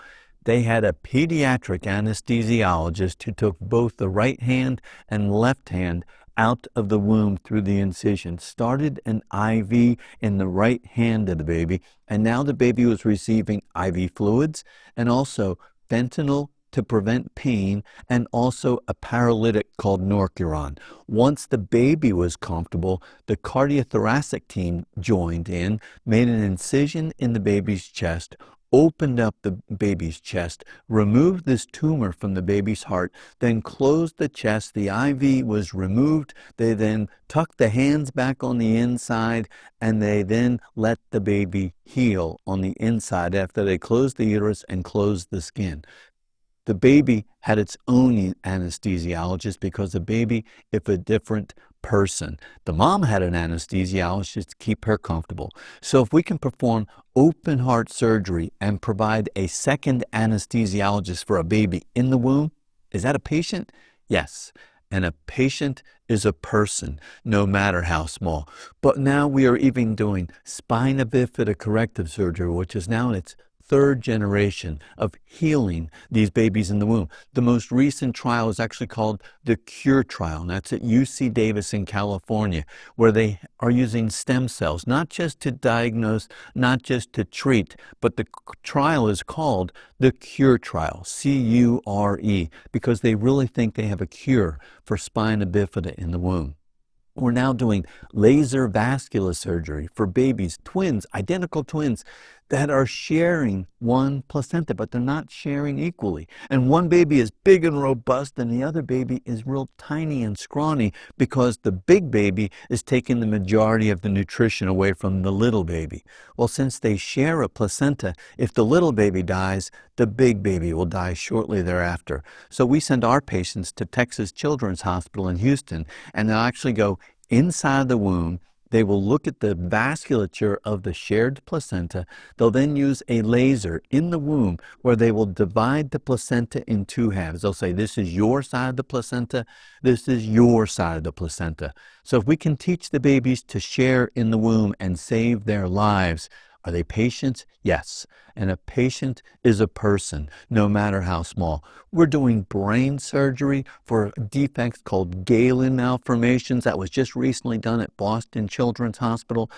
They had a pediatric anesthesiologist who took both the right hand and left hand out of the womb through the incision, started an IV in the right hand of the baby, and now the baby was receiving IV fluids and also fentanyl to prevent pain, and also a paralytic called Norcuron. Once the baby was comfortable, the cardiothoracic team joined in, made an incision in the baby's chest, opened up the baby's chest, removed this tumor from the baby's heart, then closed the chest. The IV was removed. They then tucked the hands back on the inside, and they then let the baby heal on the inside after they closed the uterus and closed the skin. The baby had its own anesthesiologist because the baby is a different person. The mom had an anesthesiologist to keep her comfortable. So if we can perform open heart surgery and provide a second anesthesiologist for a baby in the womb, is that a patient? Yes. And a patient is a person, no matter how small. But now we are even doing spina bifida corrective surgery, which is now in its 3rd generation of healing these babies in the womb. The most recent trial is actually called the CURE trial, and that's at UC Davis in California, where they are using stem cells, not just to diagnose, not just to treat, but the trial is called the CURE trial, C-U-R-E, because they really think they have a cure for spina bifida in the womb. We're now doing laser vascular surgery for babies, twins, identical twins. that are sharing one placenta, but they're not sharing equally. And one baby is big and robust, and the other baby is real tiny and scrawny because the big baby is taking the majority of the nutrition away from the little baby. Well, since they share a placenta, if the little baby dies, the big baby will die shortly thereafter. So we send our patients to Texas Children's Hospital in Houston, and they'll actually go inside the womb. They will look at the vasculature of the shared placenta. They'll then use a laser in the womb where they will divide the placenta in two halves. They'll say, this is your side of the placenta, this is your side of the placenta. So if we can teach the babies to share in the womb and save their lives, are they patients? Yes. And a patient is a person, no matter how small. We're doing brain surgery for defects called Galen malformations. That was just recently done at Boston Children's Hospital.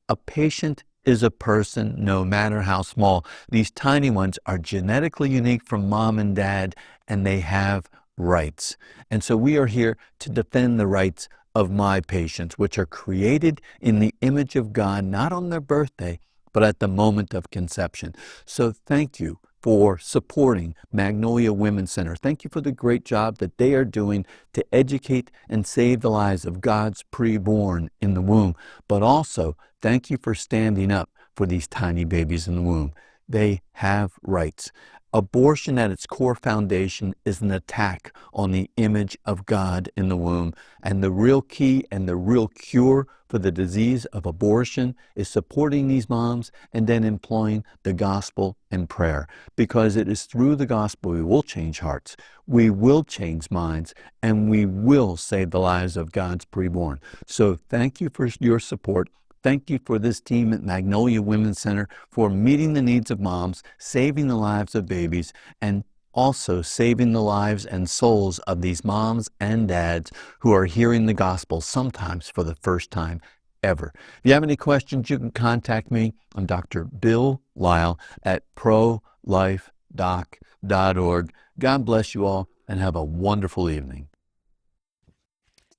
A patient is a person, no matter how small. These tiny ones are genetically unique from mom and dad, and they have rights. And so we are here to defend the rights of my patients, which are created in the image of God, not on their birthday, but at the moment of conception. So thank you for supporting Magnolia Women's Center. Thank you for the great job that they are doing to educate and save the lives of God's preborn in the womb. But also, thank you for standing up for these tiny babies in the womb. They have rights. Abortion at its core foundation is an attack on the image of God in the womb. And the real key and the real cure for the disease of abortion is supporting these moms and then employing the gospel and prayer. Because it is through the gospel we will change hearts, we will change minds, and we will save the lives of God's preborn. So thank you for your support. Thank you for this team at Magnolia Women's Center for meeting the needs of moms, saving the lives of babies, and also saving the lives and souls of these moms and dads who are hearing the gospel sometimes for the first time ever. If you have any questions, you can contact me. I'm Dr. Bill Lyle at prolifedoc.org. God bless you all and have a wonderful evening.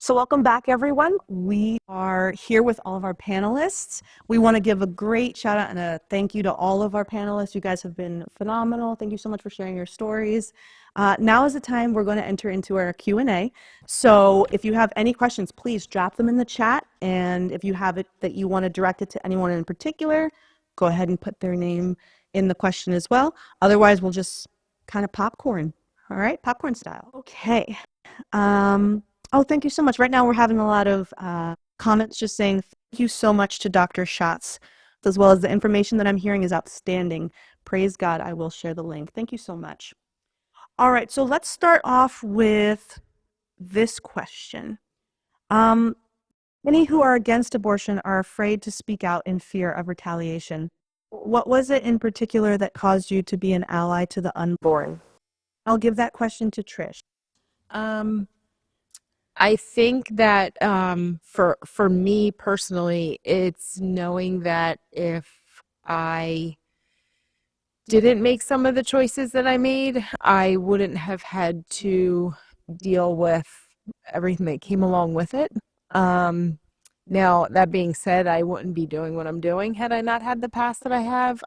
So welcome back, everyone. We are here with all of our panelists. We want to give a great shout out and a thank you to all of our panelists. You guys have been phenomenal. Thank you so much for sharing your stories. Now is the time we're going to enter into our Q&A. So if you have any questions, please drop them in the chat. And if you have it that you want to direct it to anyone in particular, go ahead and put their name in the question as well. Otherwise, we'll just kind of popcorn. All right, popcorn style. Okay. Oh, thank you so much. Right now we're having a lot of comments just saying thank you so much to Dr. Schatz, as well as the information that I'm hearing is outstanding. Praise God. I will share the link. Thank you so much. All right, so let's start off with this question. Many who are against abortion are afraid to speak out in fear of retaliation. What was it in particular that caused you to be an ally to the unborn? I'll give that question to Trish. I think that for me personally, it's knowing that if I didn't make some of the choices that I made, I wouldn't have had to deal with everything that came along with it. Now, that being said, I wouldn't be doing what I'm doing had I not had the past that I have.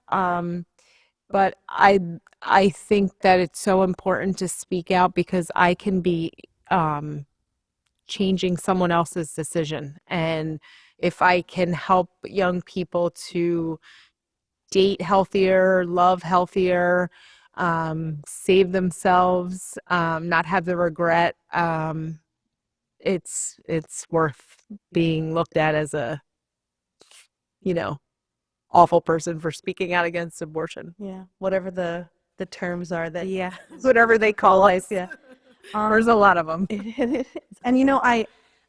But I think that it's so important to speak out because I can be changing someone else's decision. And if I can help young people to date healthier, love healthier, save themselves, not have the regret, it's worth being looked at as a, awful person for speaking out against abortion. Yeah, whatever the terms are that. Yeah, whatever they call us. Yeah. There's a lot of them. And I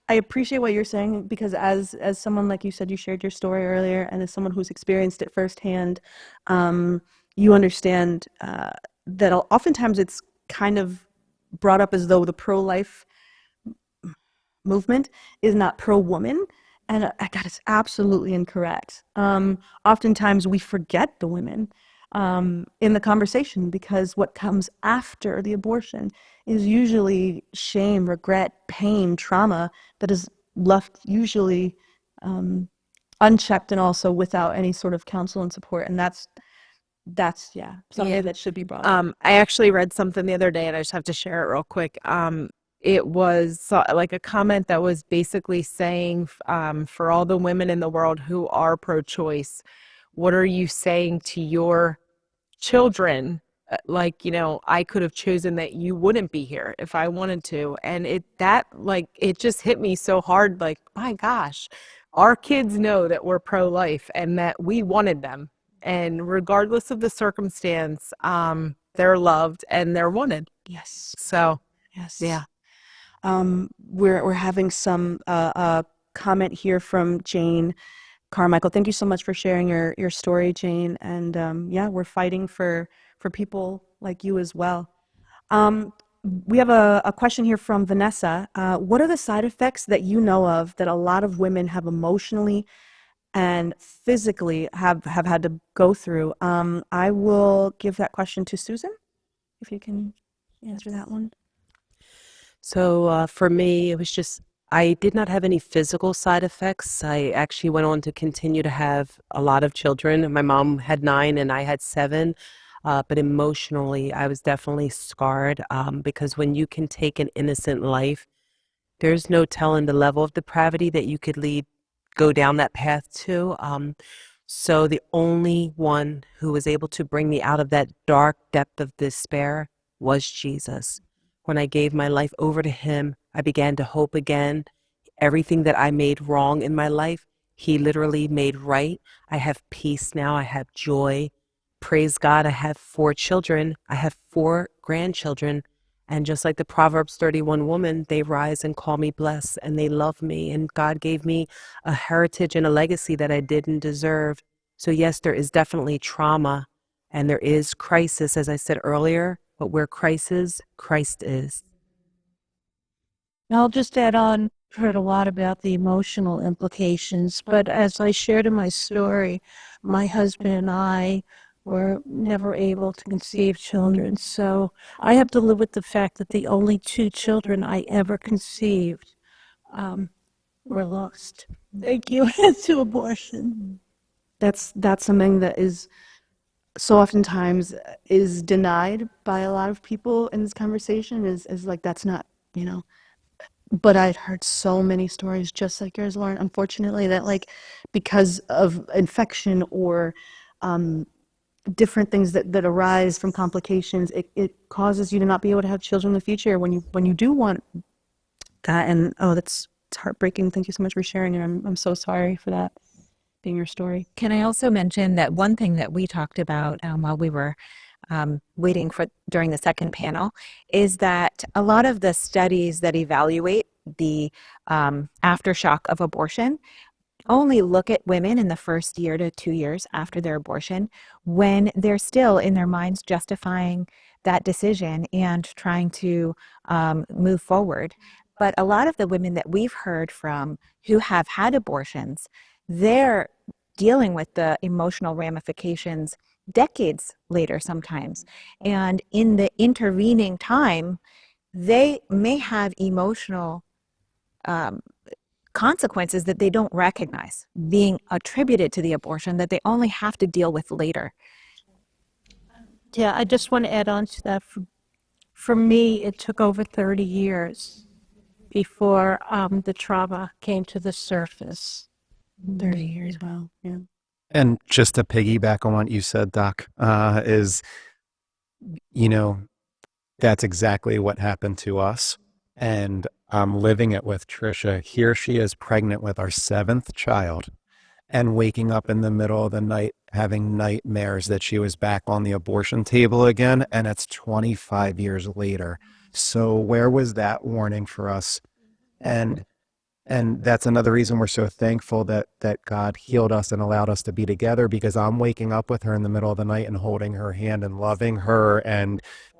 appreciate what you're saying because as someone, like you said, you shared your story earlier, and as someone who's experienced it firsthand, you understand that oftentimes it's kind of brought up as though the pro-life movement is not pro-woman, and that is absolutely incorrect. Oftentimes we forget the women in the conversation because what comes after the abortion is usually shame, regret, pain, trauma that is left usually unchecked and also without any sort of counsel and support. And that's something that should be brought up. I actually read something the other day, and I just have to share it real quick. It was like a comment that was basically saying, for all the women in the world who are pro-choice, what are you saying to your children? Like, I could have chosen that you wouldn't be here if I wanted to. And it just hit me so hard. Like, my gosh, our kids know that we're pro-life and that we wanted them. And regardless of the circumstance, they're loved and they're wanted. Yes. So, Yes. yeah. We're having some comment here from Jane Carmichael. Thank you so much for sharing your story, Jane. And we're fighting for people like you as well. We have a question here from Vanessa. What are the side effects that you know of that a lot of women have emotionally and physically have had to go through? I will give that question to Susan, if you can answer that one. So for me, it was just, I did not have any physical side effects. I actually went on to continue to have a lot of children. My mom had 9 and I had 7. But emotionally, I was definitely scarred because when you can take an innocent life, there's no telling the level of depravity that you could go down that path to. So the only one who was able to bring me out of that dark depth of despair was Jesus. When I gave my life over to him, I began to hope again. Everything that I made wrong in my life, he literally made right. I have peace now. I have joy. Praise God, I have 4 children. I have 4 grandchildren. And just like the Proverbs 31 woman, they rise and call me blessed, and they love me. And God gave me a heritage and a legacy that I didn't deserve. So yes, there is definitely trauma and there is crisis, as I said earlier, but where Christ is, Christ is. I'll just add on, heard a lot about the emotional implications, but as I shared in my story, my husband and I were never able to conceive children. So I have to live with the fact that the only 2 children I ever conceived were lost. Thank you. To abortion. That's something that is so oftentimes is denied by a lot of people in this conversation is like, that's not, but I'd heard so many stories just like yours, Lauren, unfortunately, that like because of infection or different things that arise from complications, it causes you to not be able to have children in the future when you do want that. And it's heartbreaking. Thank you so much for sharing it. I'm so sorry for that being your story. Can I also mention that one thing that we talked about while we were waiting during the second panel is that a lot of the studies that evaluate the aftershock of abortion only look at women in the first year to 2 years after their abortion when they're still in their minds justifying that decision and trying to move forward. But a lot of the women that we've heard from who have had abortions, they're dealing with the emotional ramifications decades later sometimes. And in the intervening time, they may have emotional consequences that they don't recognize being attributed to the abortion that they only have to deal with later. Yeah, I just want to add on to that. For me, it took over 30 years before the trauma came to the surface. 30 years, wow. Yeah. And just to piggyback on what you said, Doc, is, that's exactly what happened to us. And I'm living it with Trisha. Here she is pregnant with our 7th child and waking up in the middle of the night having nightmares that she was back on the abortion table again. And it's 25 years later. So where was that warning for us? And that's another reason we're so thankful that God healed us and allowed us to be together, because I'm waking up with her in the middle of the night and holding her hand and loving her.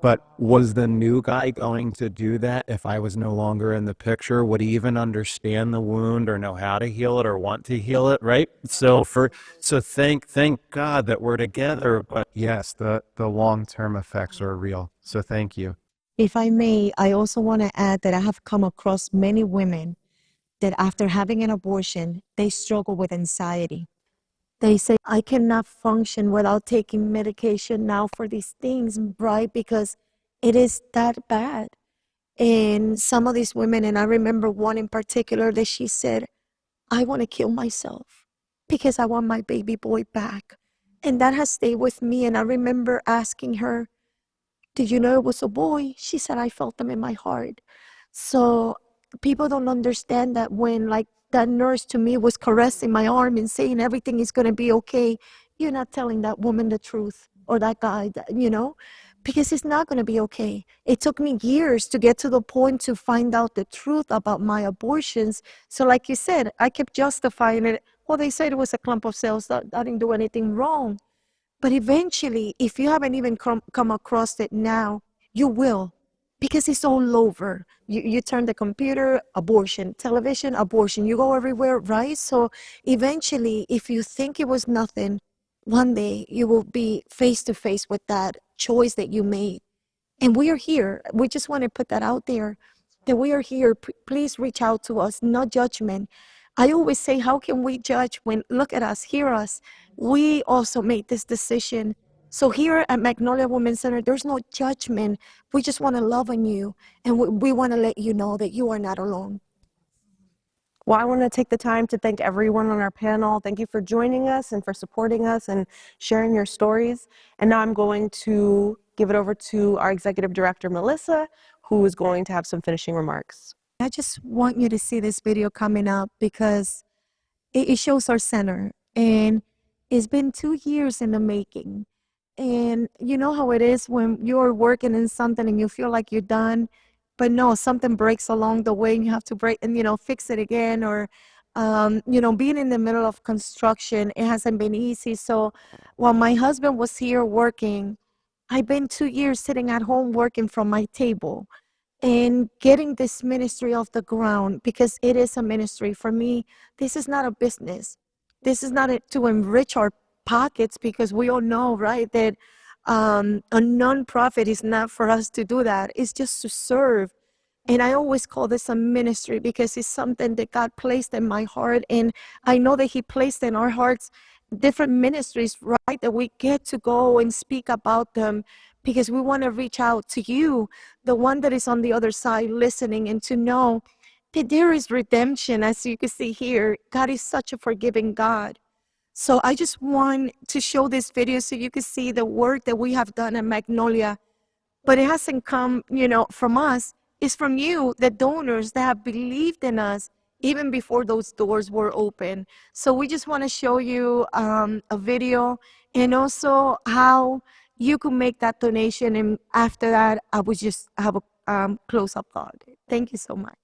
But was the new guy going to do that if I was no longer in the picture? Would he even understand the wound or know how to heal it or want to heal it? Right. So thank God that we're together. But yes, the long-term effects are real. So thank you. If I may, I also want to add that I have come across many women that after having an abortion, they struggle with anxiety. They say, I cannot function without taking medication now for these things, right? Because it is that bad. And some of these women, and I remember one in particular that she said, I want to kill myself because I want my baby boy back. And that has stayed with me. And I remember asking her, did you know it was a boy? She said, I felt them in my heart. So people don't understand that when like that nurse to me was caressing my arm and saying everything is going to be okay, you're not telling that woman the truth or that guy, because it's not going to be okay. It took me years to get to the point to find out the truth about my abortions. So like you said, I kept justifying it. Well, they said it was a clump of cells. That I didn't do anything wrong. But eventually, if you haven't even come across it now, you will, because it's all over. You turn the computer, abortion, television, abortion. You go everywhere, right? So eventually, if you think it was nothing, one day you will be face to face with that choice that you made. And we are here. We just want to put that out there that we are here. Please reach out to us, no judgment. I always say, how can we judge when, look at us, hear us? We also made this decision. So here at Magnolia Women's Center, there's no judgment. We just want to love on you. And we want to let you know that you are not alone. Well, I want to take the time to thank everyone on our panel. Thank you for joining us and for supporting us and sharing your stories. And now I'm going to give it over to our executive director, Melissa, who is going to have some finishing remarks. I just want you to see this video coming up because it shows our center, and it's been 2 years in the making. And you know how it is when you're working in something and you feel like you're done, but no, something breaks along the way and you have to break and, fix it again. Or, being in the middle of construction, it hasn't been easy. So while my husband was here working, I've been 2 years sitting at home working from my table and getting this ministry off the ground, because it is a ministry. For me, this is not a business. This is not to enrich our pockets, because we all know, right, that a nonprofit is not for us to do that. It's just to serve. And I always call this a ministry because it's something that God placed in my heart. And I know that He placed in our hearts different ministries, right, that we get to go and speak about them, because we want to reach out to you, the one that is on the other side listening, and to know that there is redemption. As you can see here, God is such a forgiving God. So I just want to show this video so you can see the work that we have done at Magnolia. But it hasn't come, from us. It's from you, the donors that have believed in us even before those doors were open. So we just want to show you a video, and also how you can make that donation. And after that, I would just have a close-up thought. Thank you so much.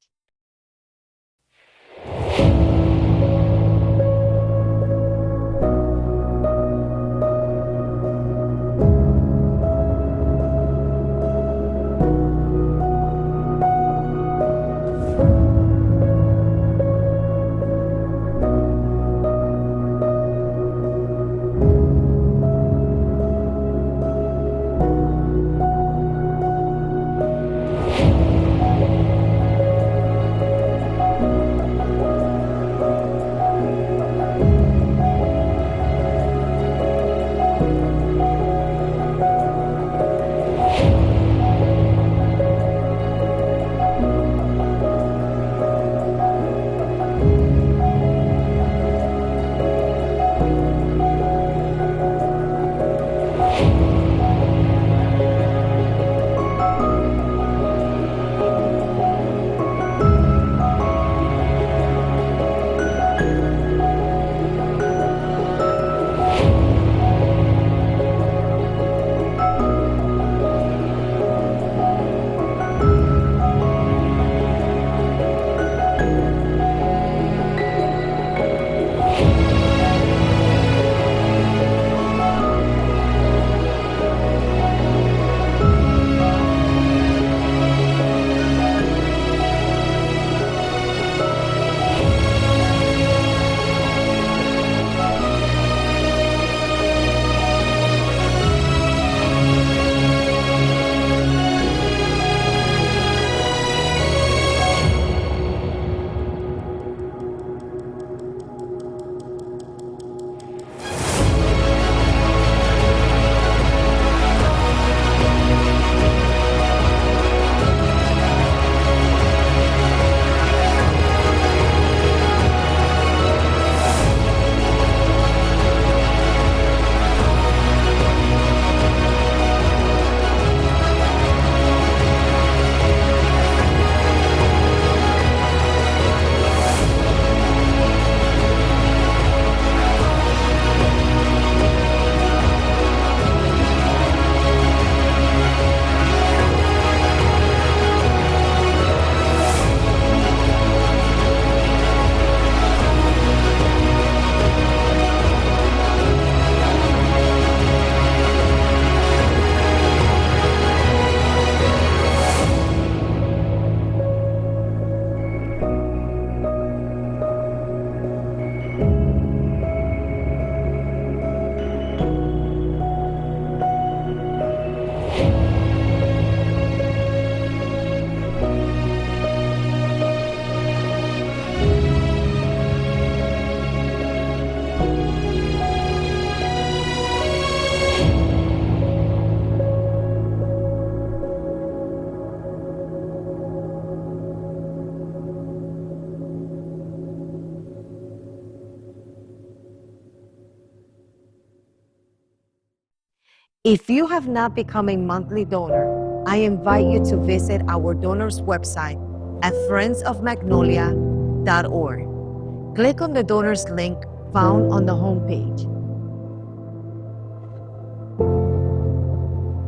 If you have not become a monthly donor, I invite you to visit our donors website at friendsofmagnolia.org. Click on the donors link found on the homepage.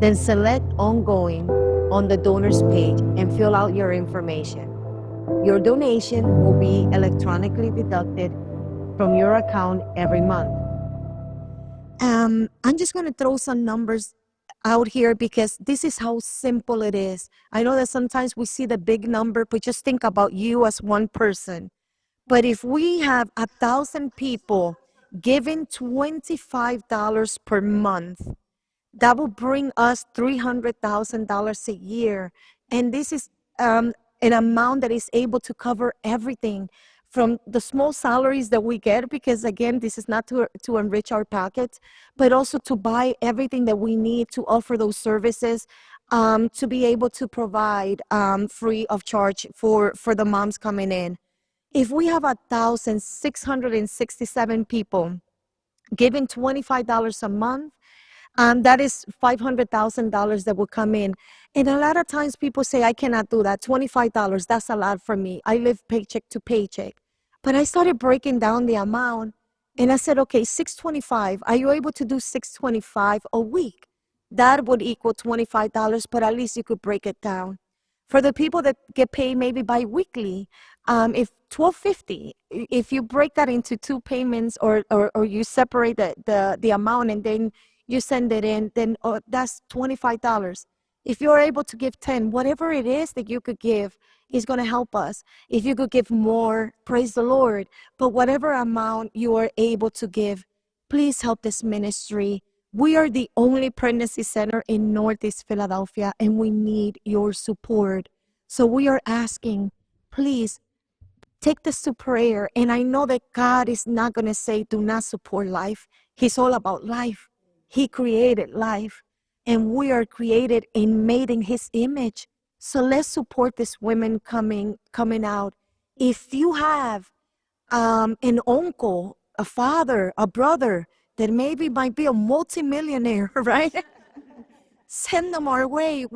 Then select ongoing on the donors page and fill out your information. Your donation will be electronically deducted from your account every month. I'm just going to throw some numbers out here because this is how simple it is. I know that sometimes we see the big number, but just think about you as one person. But if we have 1,000 people giving $25 per month, that will bring us $300,000 a year. And this is an amount that is able to cover everything from the small salaries that we get, because again, this is not to enrich our pockets, but also to buy everything that we need to offer those services, to be able to provide free of charge for the moms coming in. If we have 1,667 people giving $25 a month, that is $500,000 that will come in. And a lot of times people say, I cannot do that. $25, that's a lot for me. I live paycheck to paycheck. But I started breaking down the amount and I said, okay, 625. Are you able to do 625 a week? That would equal $25, but at least you could break it down. For the people that get paid maybe bi-weekly, if 1250, if you break that into two payments or you separate the amount and then you send it in, then that's $25. If you're able to give 10, whatever it is that you could give is going to help us. If you could give more, praise the Lord. But whatever amount you are able to give, please help this ministry. We are the only pregnancy center in Northeast Philadelphia, and we need your support. So we are asking, please take this to prayer. And I know that God is not going to say, do not support life. He's all about life. He created life, and we are created and made in His image. So let's support these women coming out. If you have an uncle, a father, a brother that maybe might be a multimillionaire, right? Send them our way.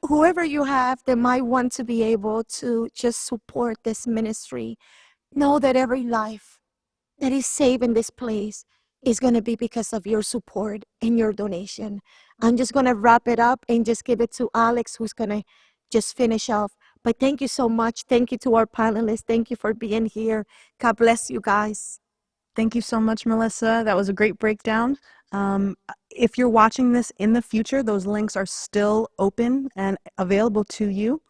Whoever you have that might want to be able to just support this ministry, know that every life that is saved in this place is going to be because of your support and your donation. I'm just going to wrap it up and just give it to Alex, who's going to just finish off. But thank you so much. Thank you to our panelists. Thank you for being here. God bless you guys. Thank you so much, Melissa. That was a great breakdown. If you're watching this in the future, those links are still open and available to you.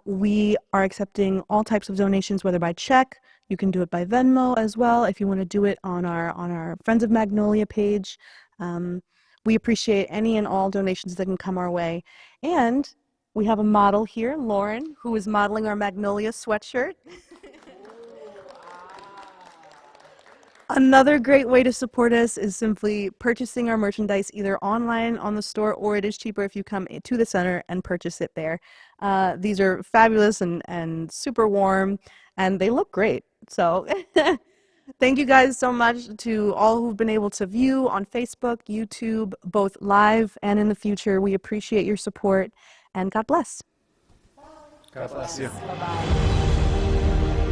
We are accepting all types of donations, whether by check. You can do it by Venmo as well if you want to do it on our Friends of Magnolia page. We appreciate any and all donations that can come our way. And we have a model here, Lauren, who is modeling our Magnolia sweatshirt. Another great way to support us is simply purchasing our merchandise either online on the store, or it is cheaper if you come to the center and purchase it there. These are fabulous and super warm, and they look great. So thank you guys so much to all who've been able to view on Facebook, YouTube, both live and in the future. We appreciate your support, and God bless. God bless you. Bye-bye.